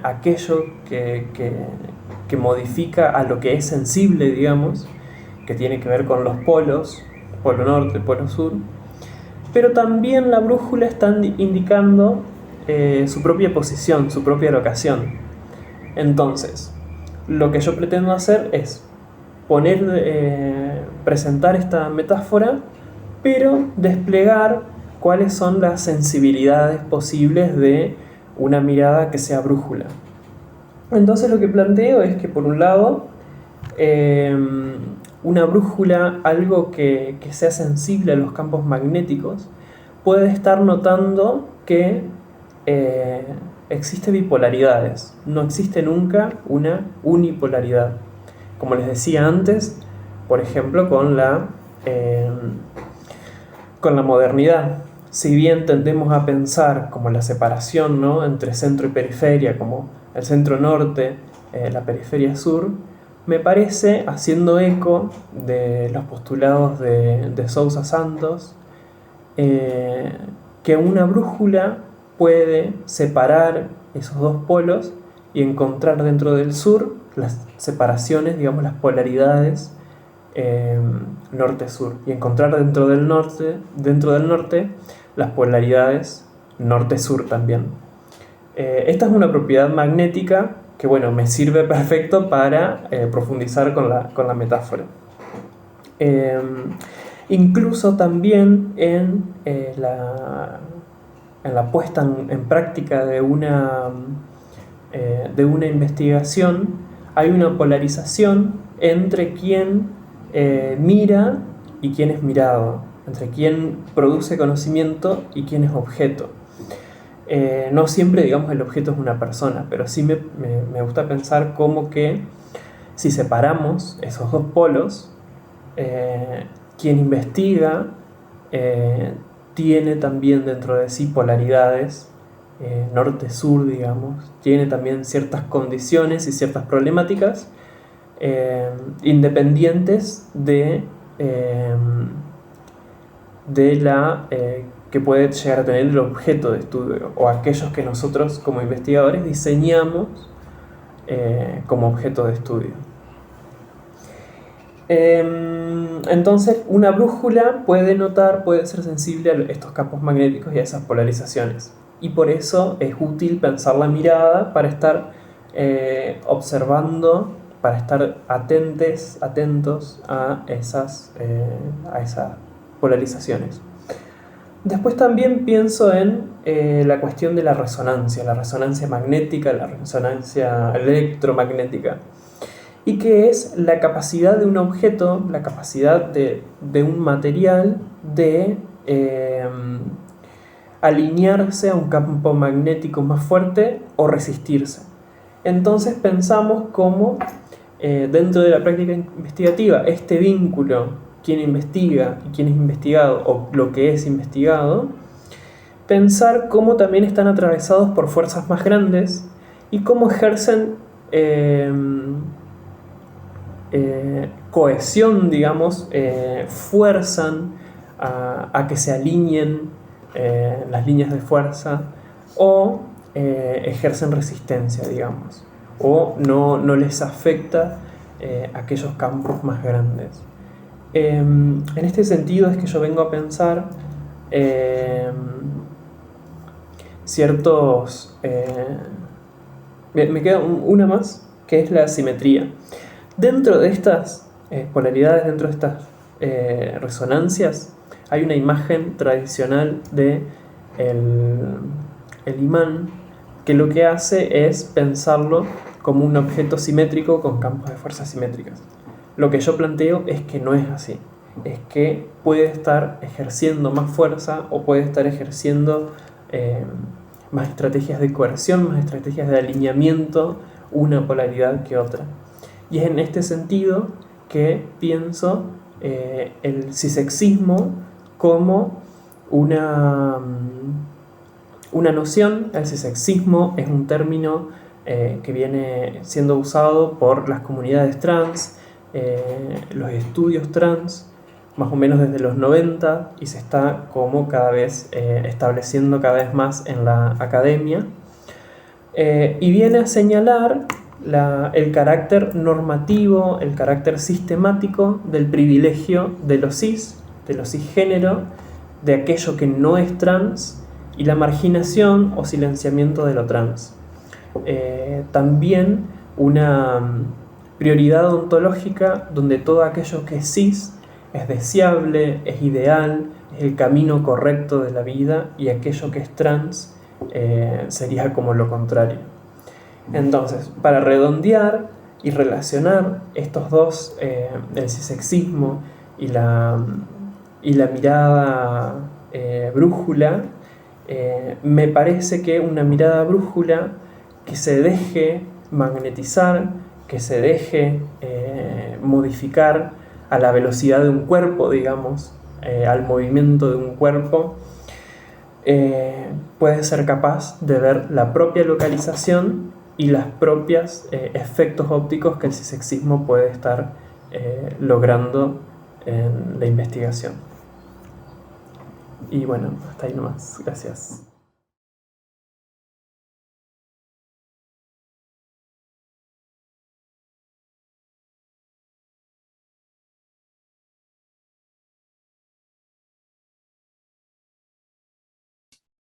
aquello que modifica a lo que es sensible, digamos, que tiene que ver con los polos, polo norte, polo sur, pero también la brújula está indicando su propia posición, su propia locación. Entonces, lo que yo pretendo hacer es presentar esta metáfora, pero desplegar cuáles son las sensibilidades posibles de una mirada que sea brújula. Entonces lo que planteo es que, por un lado, una brújula, algo que sea sensible a los campos magnéticos, puede estar notando que existe bipolaridades, no existe nunca una unipolaridad. Como les decía antes, por ejemplo, con la modernidad. Si bien tendemos a pensar como la separación, ¿no?, entre centro y periferia, como el centro norte, la periferia sur, me parece, haciendo eco de los postulados de Sousa Santos, que una brújula puede separar esos dos polos y encontrar dentro del sur las separaciones, digamos, las polaridades norte-sur, y encontrar dentro del norte las polaridades norte-sur también. Esta es una propiedad magnética que, bueno, me sirve perfecto para profundizar con la metáfora. Incluso también en la puesta en práctica de una investigación hay una polarización entre quien mira y quien es mirado, entre quien produce conocimiento y quien es objeto. No siempre, digamos, el objeto es una persona, pero sí me gusta pensar como que si separamos esos dos polos, quien investiga tiene también dentro de sí polaridades, norte-sur, digamos, tiene también ciertas condiciones y ciertas problemáticas independientes de la que puede llegar a tener el objeto de estudio o aquellos que nosotros como investigadores diseñamos como objeto de estudio. Entonces, una brújula puede ser sensible a estos campos magnéticos y a esas polarizaciones, y por eso es útil pensar la mirada para estar observando, para estar atentos a esas polarizaciones. Después también pienso en la cuestión de la resonancia magnética, la resonancia electromagnética, y que es la capacidad de un objeto, la capacidad de un material de alinearse a un campo magnético más fuerte o resistirse. Entonces pensamos cómo dentro de la práctica investigativa este vínculo, quién investiga y quién es investigado, o lo que es investigado, pensar cómo también están atravesados por fuerzas más grandes y cómo ejercen cohesión, digamos, fuerzan a que se alineen las líneas de fuerza, o ejercen resistencia, digamos, o no les afecta aquellos campos más grandes. En este sentido es que yo vengo a pensar ciertos... me queda una más, que es la asimetría. Dentro de estas polaridades, dentro de estas resonancias, hay una imagen tradicional de el imán, que lo que hace es pensarlo como un objeto simétrico con campos de fuerza simétricas. Lo que yo planteo es que no es así, es que puede estar ejerciendo más fuerza o puede estar ejerciendo más estrategias de coerción, más estrategias de alineamiento, una polaridad que otra. Y es en este sentido que pienso el cisexismo como una noción. El cisexismo es un término que viene siendo usado por las comunidades trans, los estudios trans, más o menos desde los 90, y se está como cada vez estableciendo cada vez más en la academia, y viene a señalar el carácter normativo, el carácter sistemático del privilegio de los cisgénero, de aquello que no es trans, y la marginación o silenciamiento de lo trans. También una prioridad ontológica donde todo aquello que es cis es deseable, es ideal, es el camino correcto de la vida, y aquello que es trans sería como lo contrario. Entonces, para redondear y relacionar estos dos, el cisexismo y la mirada brújula, me parece que una mirada brújula que se deje magnetizar, que se deje modificar a la velocidad de un cuerpo, digamos, al movimiento de un cuerpo, puede ser capaz de ver la propia localización y los propios efectos ópticos que el cisexismo puede estar logrando en la investigación. Y bueno, hasta ahí nomás. Gracias.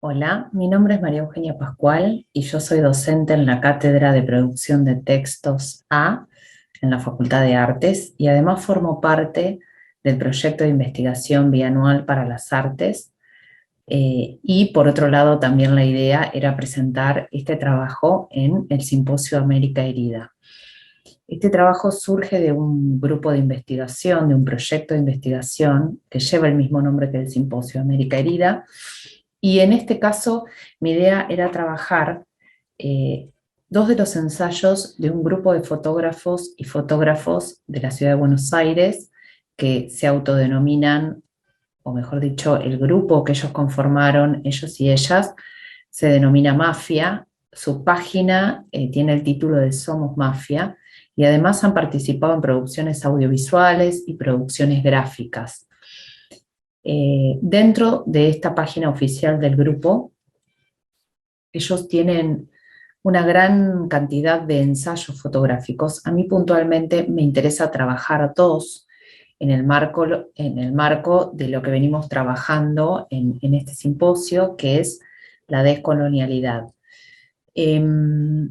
Hola, mi nombre es María Eugenia Pascual y yo soy docente en la Cátedra de Producción de Textos A en la Facultad de Artes, y además formo parte del proyecto de investigación bianual para las artes, y por otro lado también la idea era presentar este trabajo en el Simposio América Herida. Este trabajo surge de un grupo de investigación, de un proyecto de investigación que lleva el mismo nombre que el Simposio América Herida, y en este caso mi idea era trabajar dos de los ensayos de un grupo de fotógrafos y fotógrafos de la ciudad de Buenos Aires que se autodenominan, o mejor dicho, el grupo que ellos conformaron, ellos y ellas, se denomina Mafia. Su página tiene el título de Somos Mafia, y además han participado en producciones audiovisuales y producciones gráficas. Dentro de esta página oficial del grupo, ellos tienen una gran cantidad de ensayos fotográficos. A mí puntualmente me interesa trabajar dos en el marco de lo que venimos trabajando en este simposio, que es la descolonialidad. Uno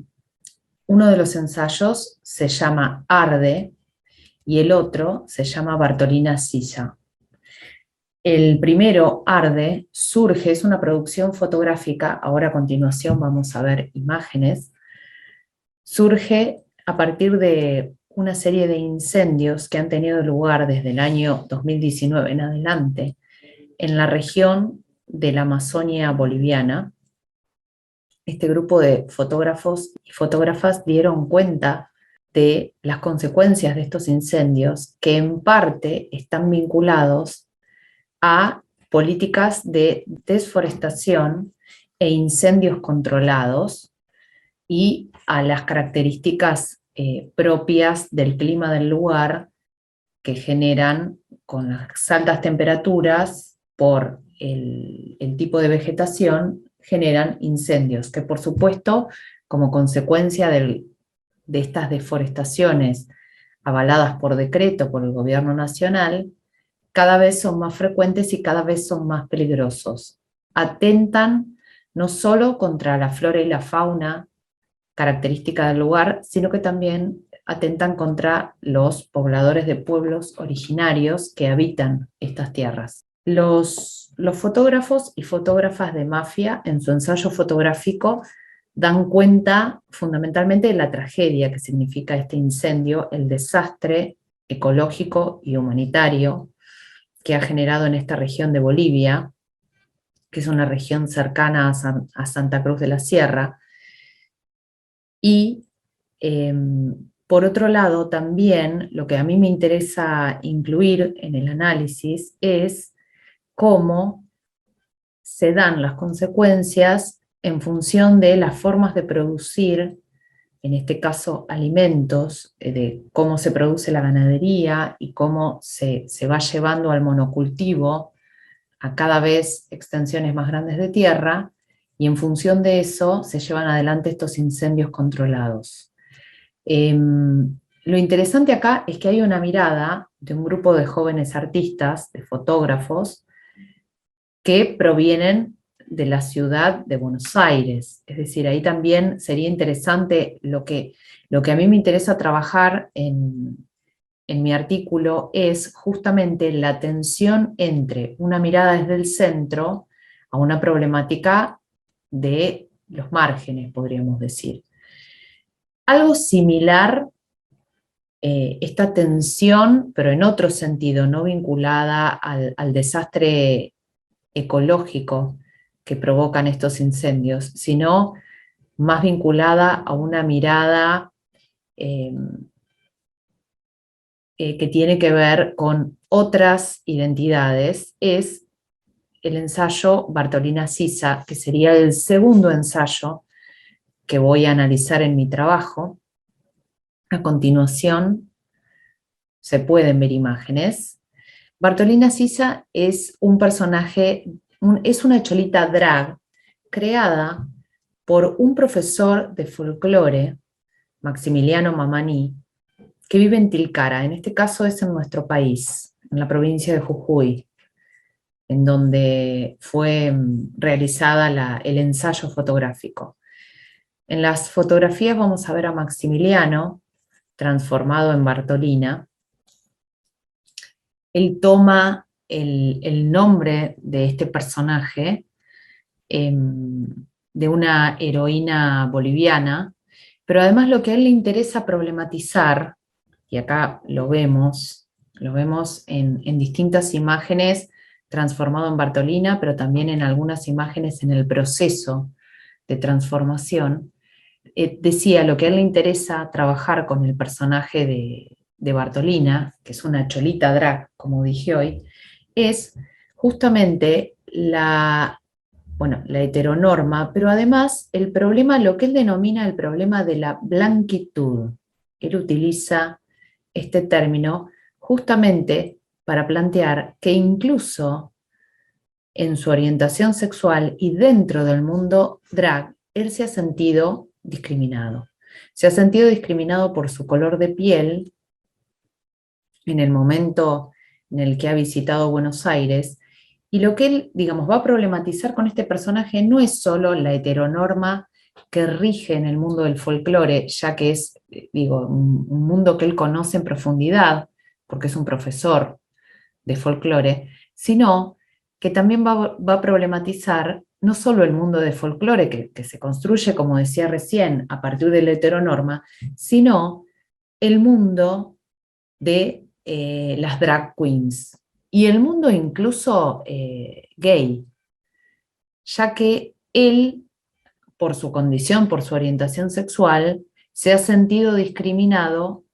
de los ensayos se llama Arde y el otro se llama Bartolina Silla. El primero, Arde, surge, es una producción fotográfica, ahora a continuación vamos a ver imágenes, surge a partir de una serie de incendios que han tenido lugar desde el año 2019 en adelante en la región de la Amazonia boliviana. Este grupo de fotógrafos y fotógrafas dieron cuenta de las consecuencias de estos incendios, que en parte están vinculados a políticas de desforestación e incendios controlados, y a las características propias del clima del lugar que generan, con las altas temperaturas, por el tipo de vegetación, generan incendios, que por supuesto, como consecuencia de estas deforestaciones avaladas por decreto por el gobierno nacional, cada vez son más frecuentes y cada vez son más peligrosos. Atentan no solo contra la flora y la fauna característica del lugar, sino que también atentan contra los pobladores de pueblos originarios que habitan estas tierras. Los fotógrafos y fotógrafas de Mafia, en su ensayo fotográfico, dan cuenta fundamentalmente de la tragedia que significa este incendio, el desastre ecológico y humanitario que ha generado en esta región de Bolivia, que es una región cercana a Santa Cruz de la Sierra. Y por otro lado, también lo que a mí me interesa incluir en el análisis es cómo se dan las consecuencias en función de las formas de producir, en este caso alimentos, de cómo se produce la ganadería y cómo se va llevando al monocultivo a cada vez extensiones más grandes de tierra, y en función de eso se llevan adelante estos incendios controlados. Lo interesante acá es que hay una mirada de un grupo de jóvenes artistas, de fotógrafos, que provienen de la ciudad de Buenos Aires. Es decir, ahí también sería interesante, lo que a mí me interesa trabajar en mi artículo es justamente la tensión entre una mirada desde el centro a una problemática de los márgenes, podríamos decir. Algo similar, esta tensión, pero en otro sentido, no vinculada al desastre ecológico que provocan estos incendios, sino más vinculada a una mirada que tiene que ver con otras identidades, es el ensayo Bartolina Sisa, que sería el segundo ensayo que voy a analizar en mi trabajo. A continuación se pueden ver imágenes. Bartolina Sisa es un personaje, es una cholita drag creada por un profesor de folclore, Maximiliano Mamani, que vive en Tilcara. En este caso es en nuestro país, en la provincia de Jujuy, en donde fue realizada el ensayo fotográfico. En las fotografías vamos a ver a Maximiliano transformado en Bartolina. Él toma el nombre de este personaje de una heroína boliviana, pero además lo que a él le interesa problematizar, y acá lo vemos en distintas imágenes transformado en Bartolina, pero también en algunas imágenes en el proceso de transformación. Decía, lo que a él le interesa trabajar con el personaje de Bartolina, que es una cholita drag, como dije hoy, es justamente la heteronorma, pero además el problema, lo que él denomina el problema de la blanquitud. Él utiliza este término justamente para plantear que incluso en su orientación sexual y dentro del mundo drag, él se ha sentido discriminado. Se ha sentido discriminado por su color de piel en el momento en el que ha visitado Buenos Aires, y lo que él, va a problematizar con este personaje no es solo la heteronorma que rige en el mundo del folclore, ya que es, un mundo que él conoce en profundidad, porque es un profesor de folclore, sino que también va a problematizar no solo el mundo de folclore, que se construye, como decía recién, a partir de la heteronorma, sino el mundo de las drag queens, y el mundo incluso gay, ya que él, por su condición, por su orientación sexual, se ha sentido discriminado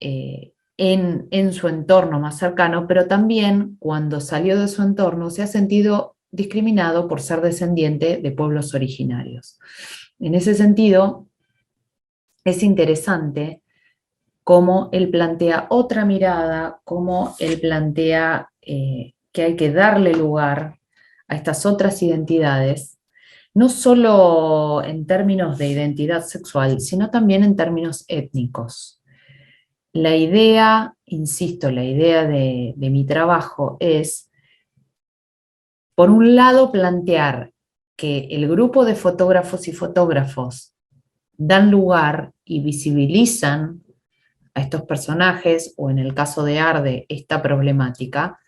en su entorno más cercano, pero también cuando salió de su entorno se ha sentido discriminado por ser descendiente de pueblos originarios. En ese sentido, es interesante cómo él plantea otra mirada, cómo él plantea que hay que darle lugar a estas otras identidades, no solo en términos de identidad sexual, sino también en términos étnicos. La idea, insisto, la idea de mi trabajo es, por un lado, plantear que el grupo de fotógrafos y fotógrafos dan lugar y visibilizan a estos personajes, o en el caso de Arde, esta problemática,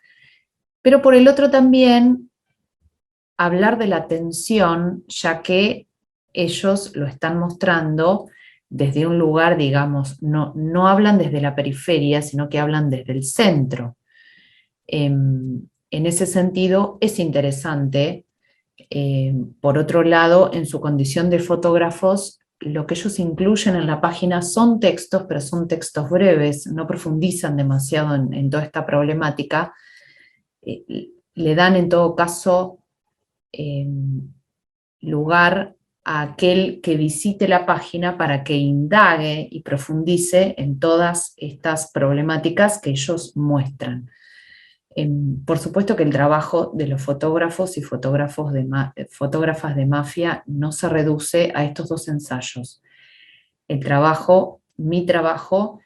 pero por el otro también hablar de la tensión, ya que ellos lo están mostrando desde un lugar, digamos, no hablan desde la periferia, sino que hablan desde el centro. En ese sentido, es interesante. Por otro lado, en su condición de fotógrafos, lo que ellos incluyen en la página son textos, pero son textos breves, no profundizan demasiado en toda esta problemática. Le dan en todo caso lugar a aquel que visite la página para que indague y profundice en todas estas problemáticas que ellos muestran. Por supuesto que el trabajo de los fotógrafos y fotógrafas de mafia no se reduce a estos dos ensayos. Mi trabajo,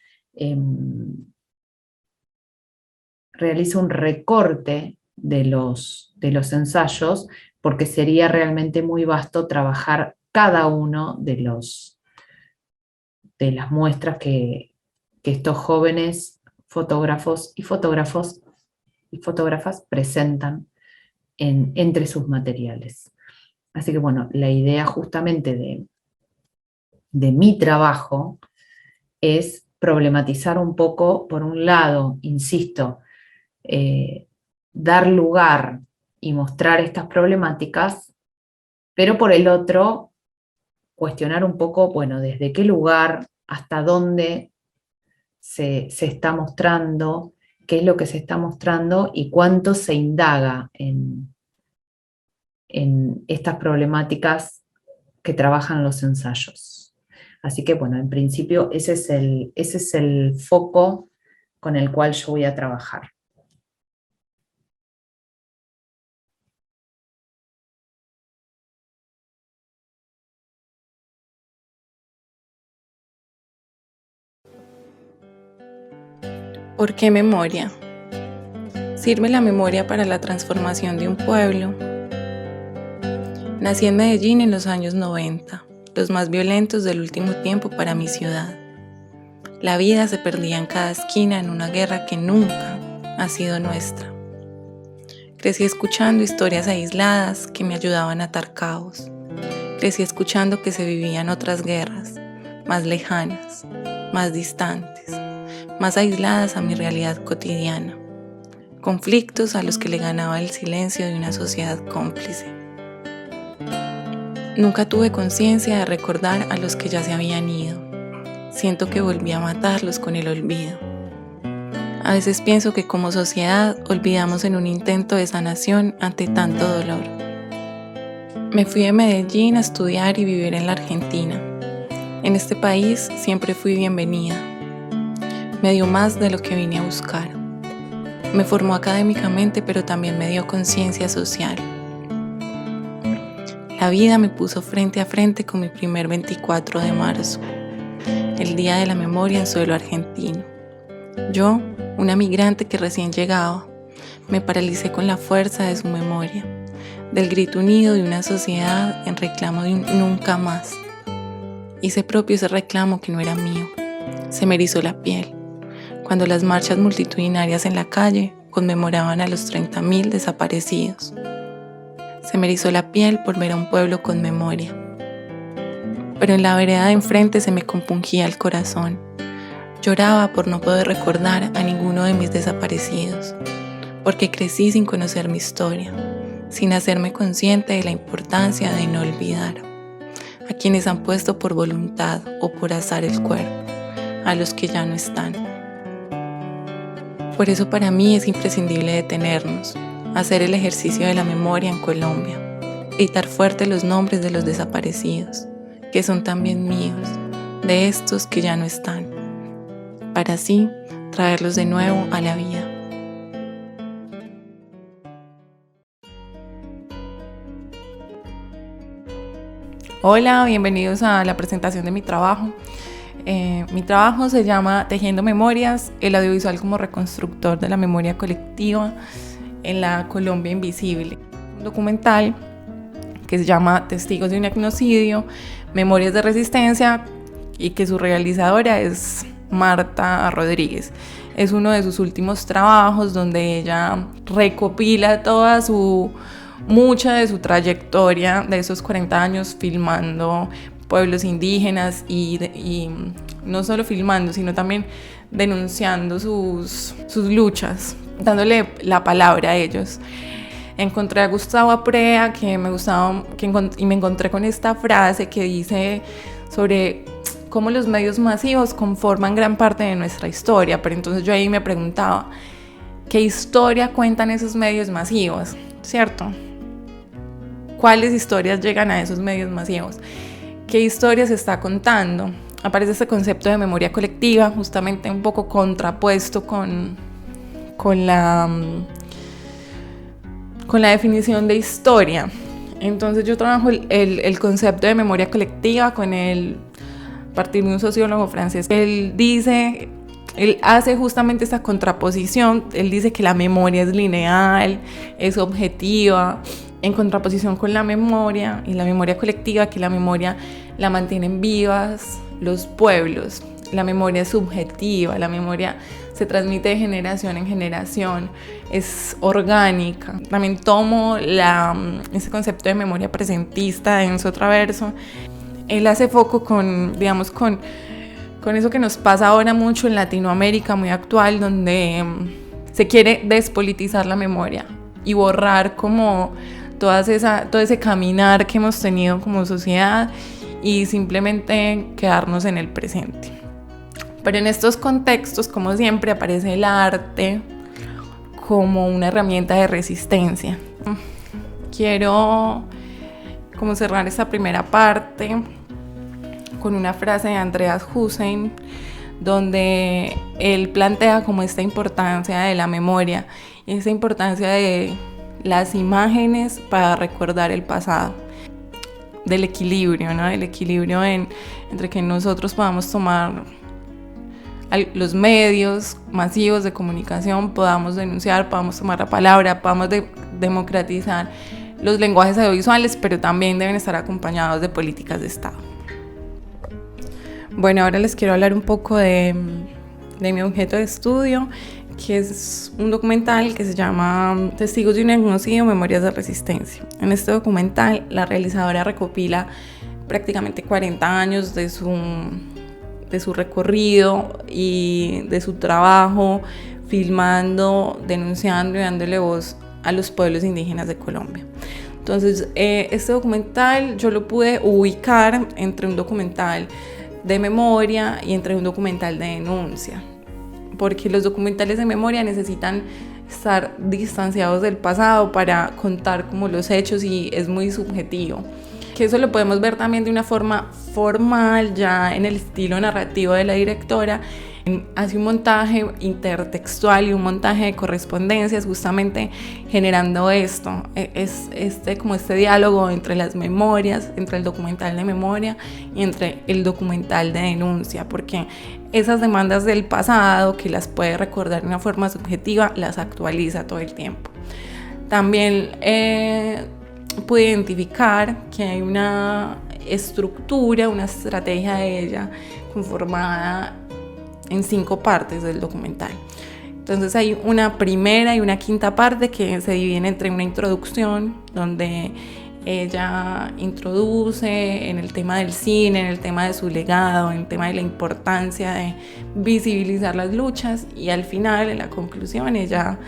realiza un recorte de los ensayos, porque sería realmente muy vasto trabajar cada uno de las muestras que estos jóvenes fotógrafos y fotógrafas presentan entre sus materiales. Así que bueno, la idea justamente de mi trabajo es problematizar un poco, por un lado, insisto, dar lugar y mostrar estas problemáticas, pero por el otro, cuestionar un poco, bueno, desde qué lugar, hasta dónde se está mostrando, qué es lo que se está mostrando y cuánto se indaga en estas problemáticas que trabajan los ensayos. Así que bueno, en principio ese es el foco con el cual yo voy a trabajar. ¿Por qué memoria? ¿Sirve la memoria para la transformación de un pueblo? Nací en Medellín en los años 90, los más violentos del último tiempo para mi ciudad. La vida se perdía en cada esquina en una guerra que nunca ha sido nuestra. Crecí escuchando historias aisladas que me ayudaban a atar cabos. Crecí escuchando que se vivían otras guerras, más lejanas, más distantes, más aisladas a mi realidad cotidiana. Conflictos a los que le ganaba el silencio de una sociedad cómplice. Nunca tuve conciencia de recordar a los que ya se habían ido. Siento que volví a matarlos con el olvido. A veces pienso que como sociedad olvidamos en un intento de sanación ante tanto dolor. Me fui de Medellín a estudiar y vivir en la Argentina. En este país siempre fui bienvenida. Me dio más de lo que vine a buscar. Me formó académicamente, pero también me dio conciencia social. La vida me puso frente a frente con mi primer 24 de marzo, el Día de la Memoria en suelo argentino. Yo, una migrante que recién llegaba, me paralicé con la fuerza de su memoria, del grito unido de una sociedad en reclamo de un nunca más. Hice propio ese reclamo que no era mío. Se me erizó la piel cuando las marchas multitudinarias en la calle conmemoraban a los 30.000 desaparecidos. Se me erizó la piel por ver a un pueblo con memoria. Pero en la vereda de enfrente se me compungía el corazón. Lloraba por no poder recordar a ninguno de mis desaparecidos, porque crecí sin conocer mi historia, sin hacerme consciente de la importancia de no olvidar a quienes han puesto por voluntad o por azar el cuerpo, a los que ya no están. Por eso para mí es imprescindible detenernos, hacer el ejercicio de la memoria en Colombia, gritar fuerte los nombres de los desaparecidos, que son también míos, de estos que ya no están, para así traerlos de nuevo a la vida. Hola, bienvenidos a la presentación de mi trabajo. Mi trabajo se llama Tejiendo Memorias, el audiovisual como reconstructor de la memoria colectiva en la Colombia Invisible. Un documental que se llama Testigos de un etnocidio, Memorias de Resistencia, y que su realizadora es Marta Rodríguez. Es uno de sus últimos trabajos donde ella recopila mucha de su trayectoria de esos 40 años filmando pueblos indígenas y no solo filmando, sino también denunciando sus luchas, dándole la palabra a ellos. Encontré a Gustavo Aprea, que me gustaba, y me encontré con esta frase que dice sobre cómo los medios masivos conforman gran parte de nuestra historia, pero entonces yo ahí me preguntaba, ¿qué historia cuentan esos medios masivos? ¿Cierto? ¿Cuáles historias llegan a esos medios masivos? ¿Qué historia se está contando? Aparece este concepto de memoria colectiva, justamente un poco contrapuesto con la definición de historia. Entonces yo trabajo el concepto de memoria colectiva a partir de un sociólogo francés. Él hace justamente esta contraposición. Él dice que la memoria es lineal, es objetiva, en contraposición con la memoria y la memoria colectiva, que la memoria la mantienen vivas los pueblos. La memoria es subjetiva, la memoria se transmite de generación en generación, es orgánica. También tomo ese concepto de memoria presentista de Enzo Traverso. Él hace foco con eso que nos pasa ahora mucho en Latinoamérica, muy actual, donde se quiere despolitizar la memoria y borrar como todo ese caminar que hemos tenido como sociedad y simplemente quedarnos en el presente. Pero en estos contextos, como siempre, aparece el arte como una herramienta de resistencia. Quiero como cerrar esta primera parte con una frase de Andreas Hussein, donde él plantea como esta importancia de la memoria y esta importancia de las imágenes para recordar el pasado, del equilibrio, ¿no? El equilibrio entre que nosotros podamos tomar los medios masivos de comunicación, podamos denunciar, podamos tomar la palabra, podamos democratizar los lenguajes audiovisuales, pero también deben estar acompañados de políticas de Estado. Bueno, ahora les quiero hablar un poco de mi objeto de estudio, que es un documental que se llama Testigos de un etnocidio, Memorias de Resistencia. En este documental, la realizadora recopila prácticamente 40 años de su recorrido y de su trabajo filmando, denunciando y dándole voz a los pueblos indígenas de Colombia. Entonces, este documental yo lo pude ubicar entre un documental de memoria y entre un documental de denuncia, porque los documentales de memoria necesitan estar distanciados del pasado para contar como los hechos y es muy subjetivo. Que eso lo podemos ver también de una forma formal, ya en el estilo narrativo de la directora. Hace un montaje intertextual y un montaje de correspondencias, justamente generando esto, como este diálogo entre las memorias, entre el documental de memoria y entre el documental de denuncia, porque esas demandas del pasado, que las puede recordar de una forma subjetiva, las actualiza todo el tiempo. También pude identificar que hay una estructura, una estrategia de ella conformada en 5 partes del documental. Entonces hay una primera y una quinta parte que se dividen entre una introducción, donde ella introduce en el tema del cine, en el tema de su legado, en el tema de la importancia de visibilizar las luchas, y al final, en la conclusión, ella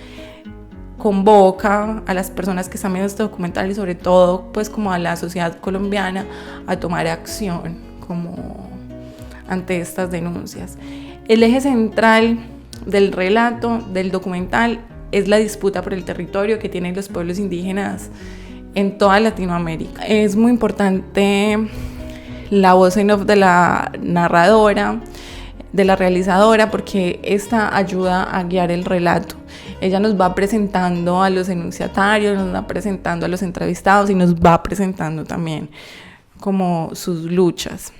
convoca a las personas que están viendo este documental y sobre todo pues como a la sociedad colombiana a tomar acción como ante estas denuncias. El eje central del relato del documental es la disputa por el territorio que tienen los pueblos indígenas en toda Latinoamérica. Es muy importante la voz en off de la narradora, de la realizadora, porque esta ayuda a guiar el relato. Ella nos va presentando a los enunciatarios, nos va presentando a los entrevistados y nos va presentando también como sus luchas.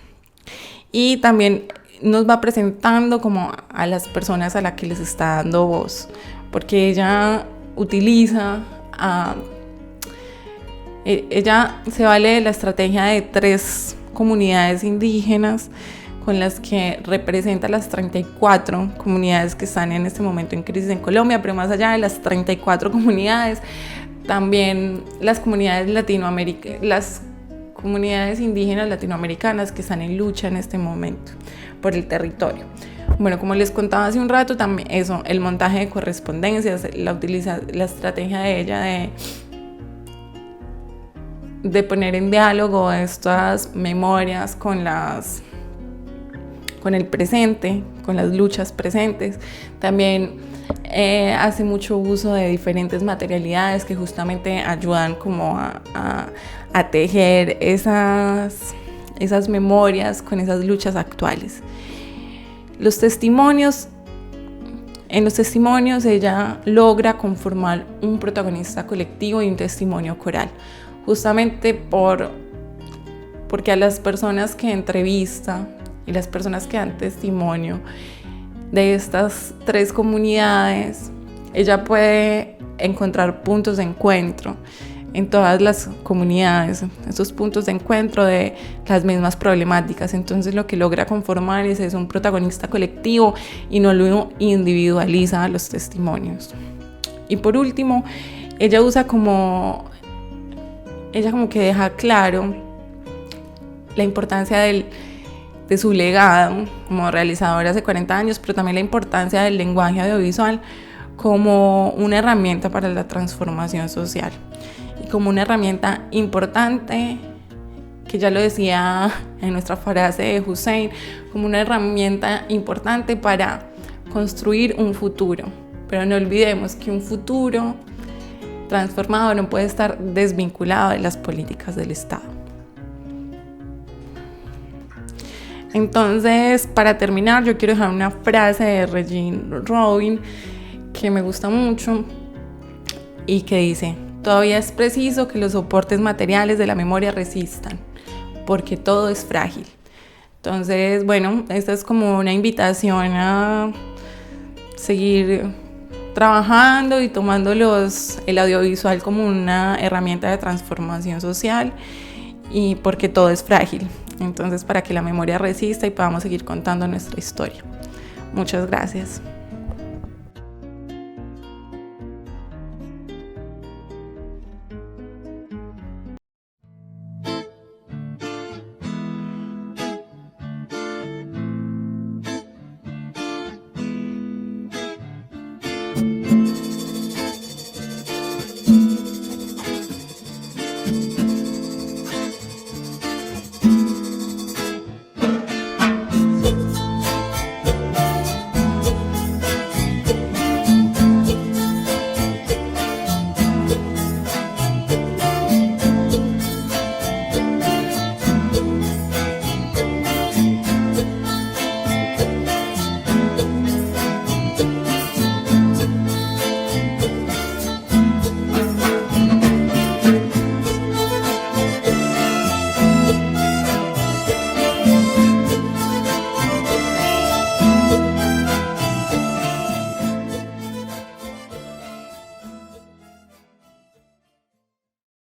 Y también nos va presentando como a las personas a las que les está dando voz, porque ella utiliza, ella se vale de la estrategia de 3 comunidades indígenas con las que representa las 34 comunidades que están en este momento en crisis en Colombia, pero más allá de las 34 comunidades, también las comunidades las comunidades indígenas latinoamericanas que están en lucha en este momento por el territorio. Bueno, como les contaba hace un rato, también eso, el montaje de correspondencias, la estrategia de ella de poner en diálogo estas memorias con el presente, con las luchas presentes. También hace mucho uso de diferentes materialidades que justamente ayudan como a tejer esas memorias con esas luchas actuales. En los testimonios ella logra conformar un protagonista colectivo y un testimonio coral, justamente porque a las personas que entrevista y las personas que dan testimonio de estas 3 comunidades, ella puede encontrar puntos de encuentro en todas las comunidades, esos puntos de encuentro de las mismas problemáticas. Entonces lo que logra conformar es un protagonista colectivo y no lo individualiza a los testimonios. Y por último, ella como que deja claro la importancia de su legado como realizadora hace 40 años, pero también la importancia del lenguaje audiovisual como una herramienta para la transformación social y como una herramienta importante, que ya lo decía en nuestra frase de Hussein, como una herramienta importante para construir un futuro. Pero no olvidemos que un futuro transformado no puede estar desvinculado de las políticas del Estado. Entonces, para terminar, yo quiero dejar una frase de Regine Robin que me gusta mucho y que dice: todavía es preciso que los soportes materiales de la memoria resistan, porque todo es frágil. Entonces, bueno, esta es como una invitación a seguir trabajando y tomando el audiovisual como una herramienta de transformación social, y porque todo es frágil. Entonces, para que la memoria resista y podamos seguir contando nuestra historia. Muchas gracias.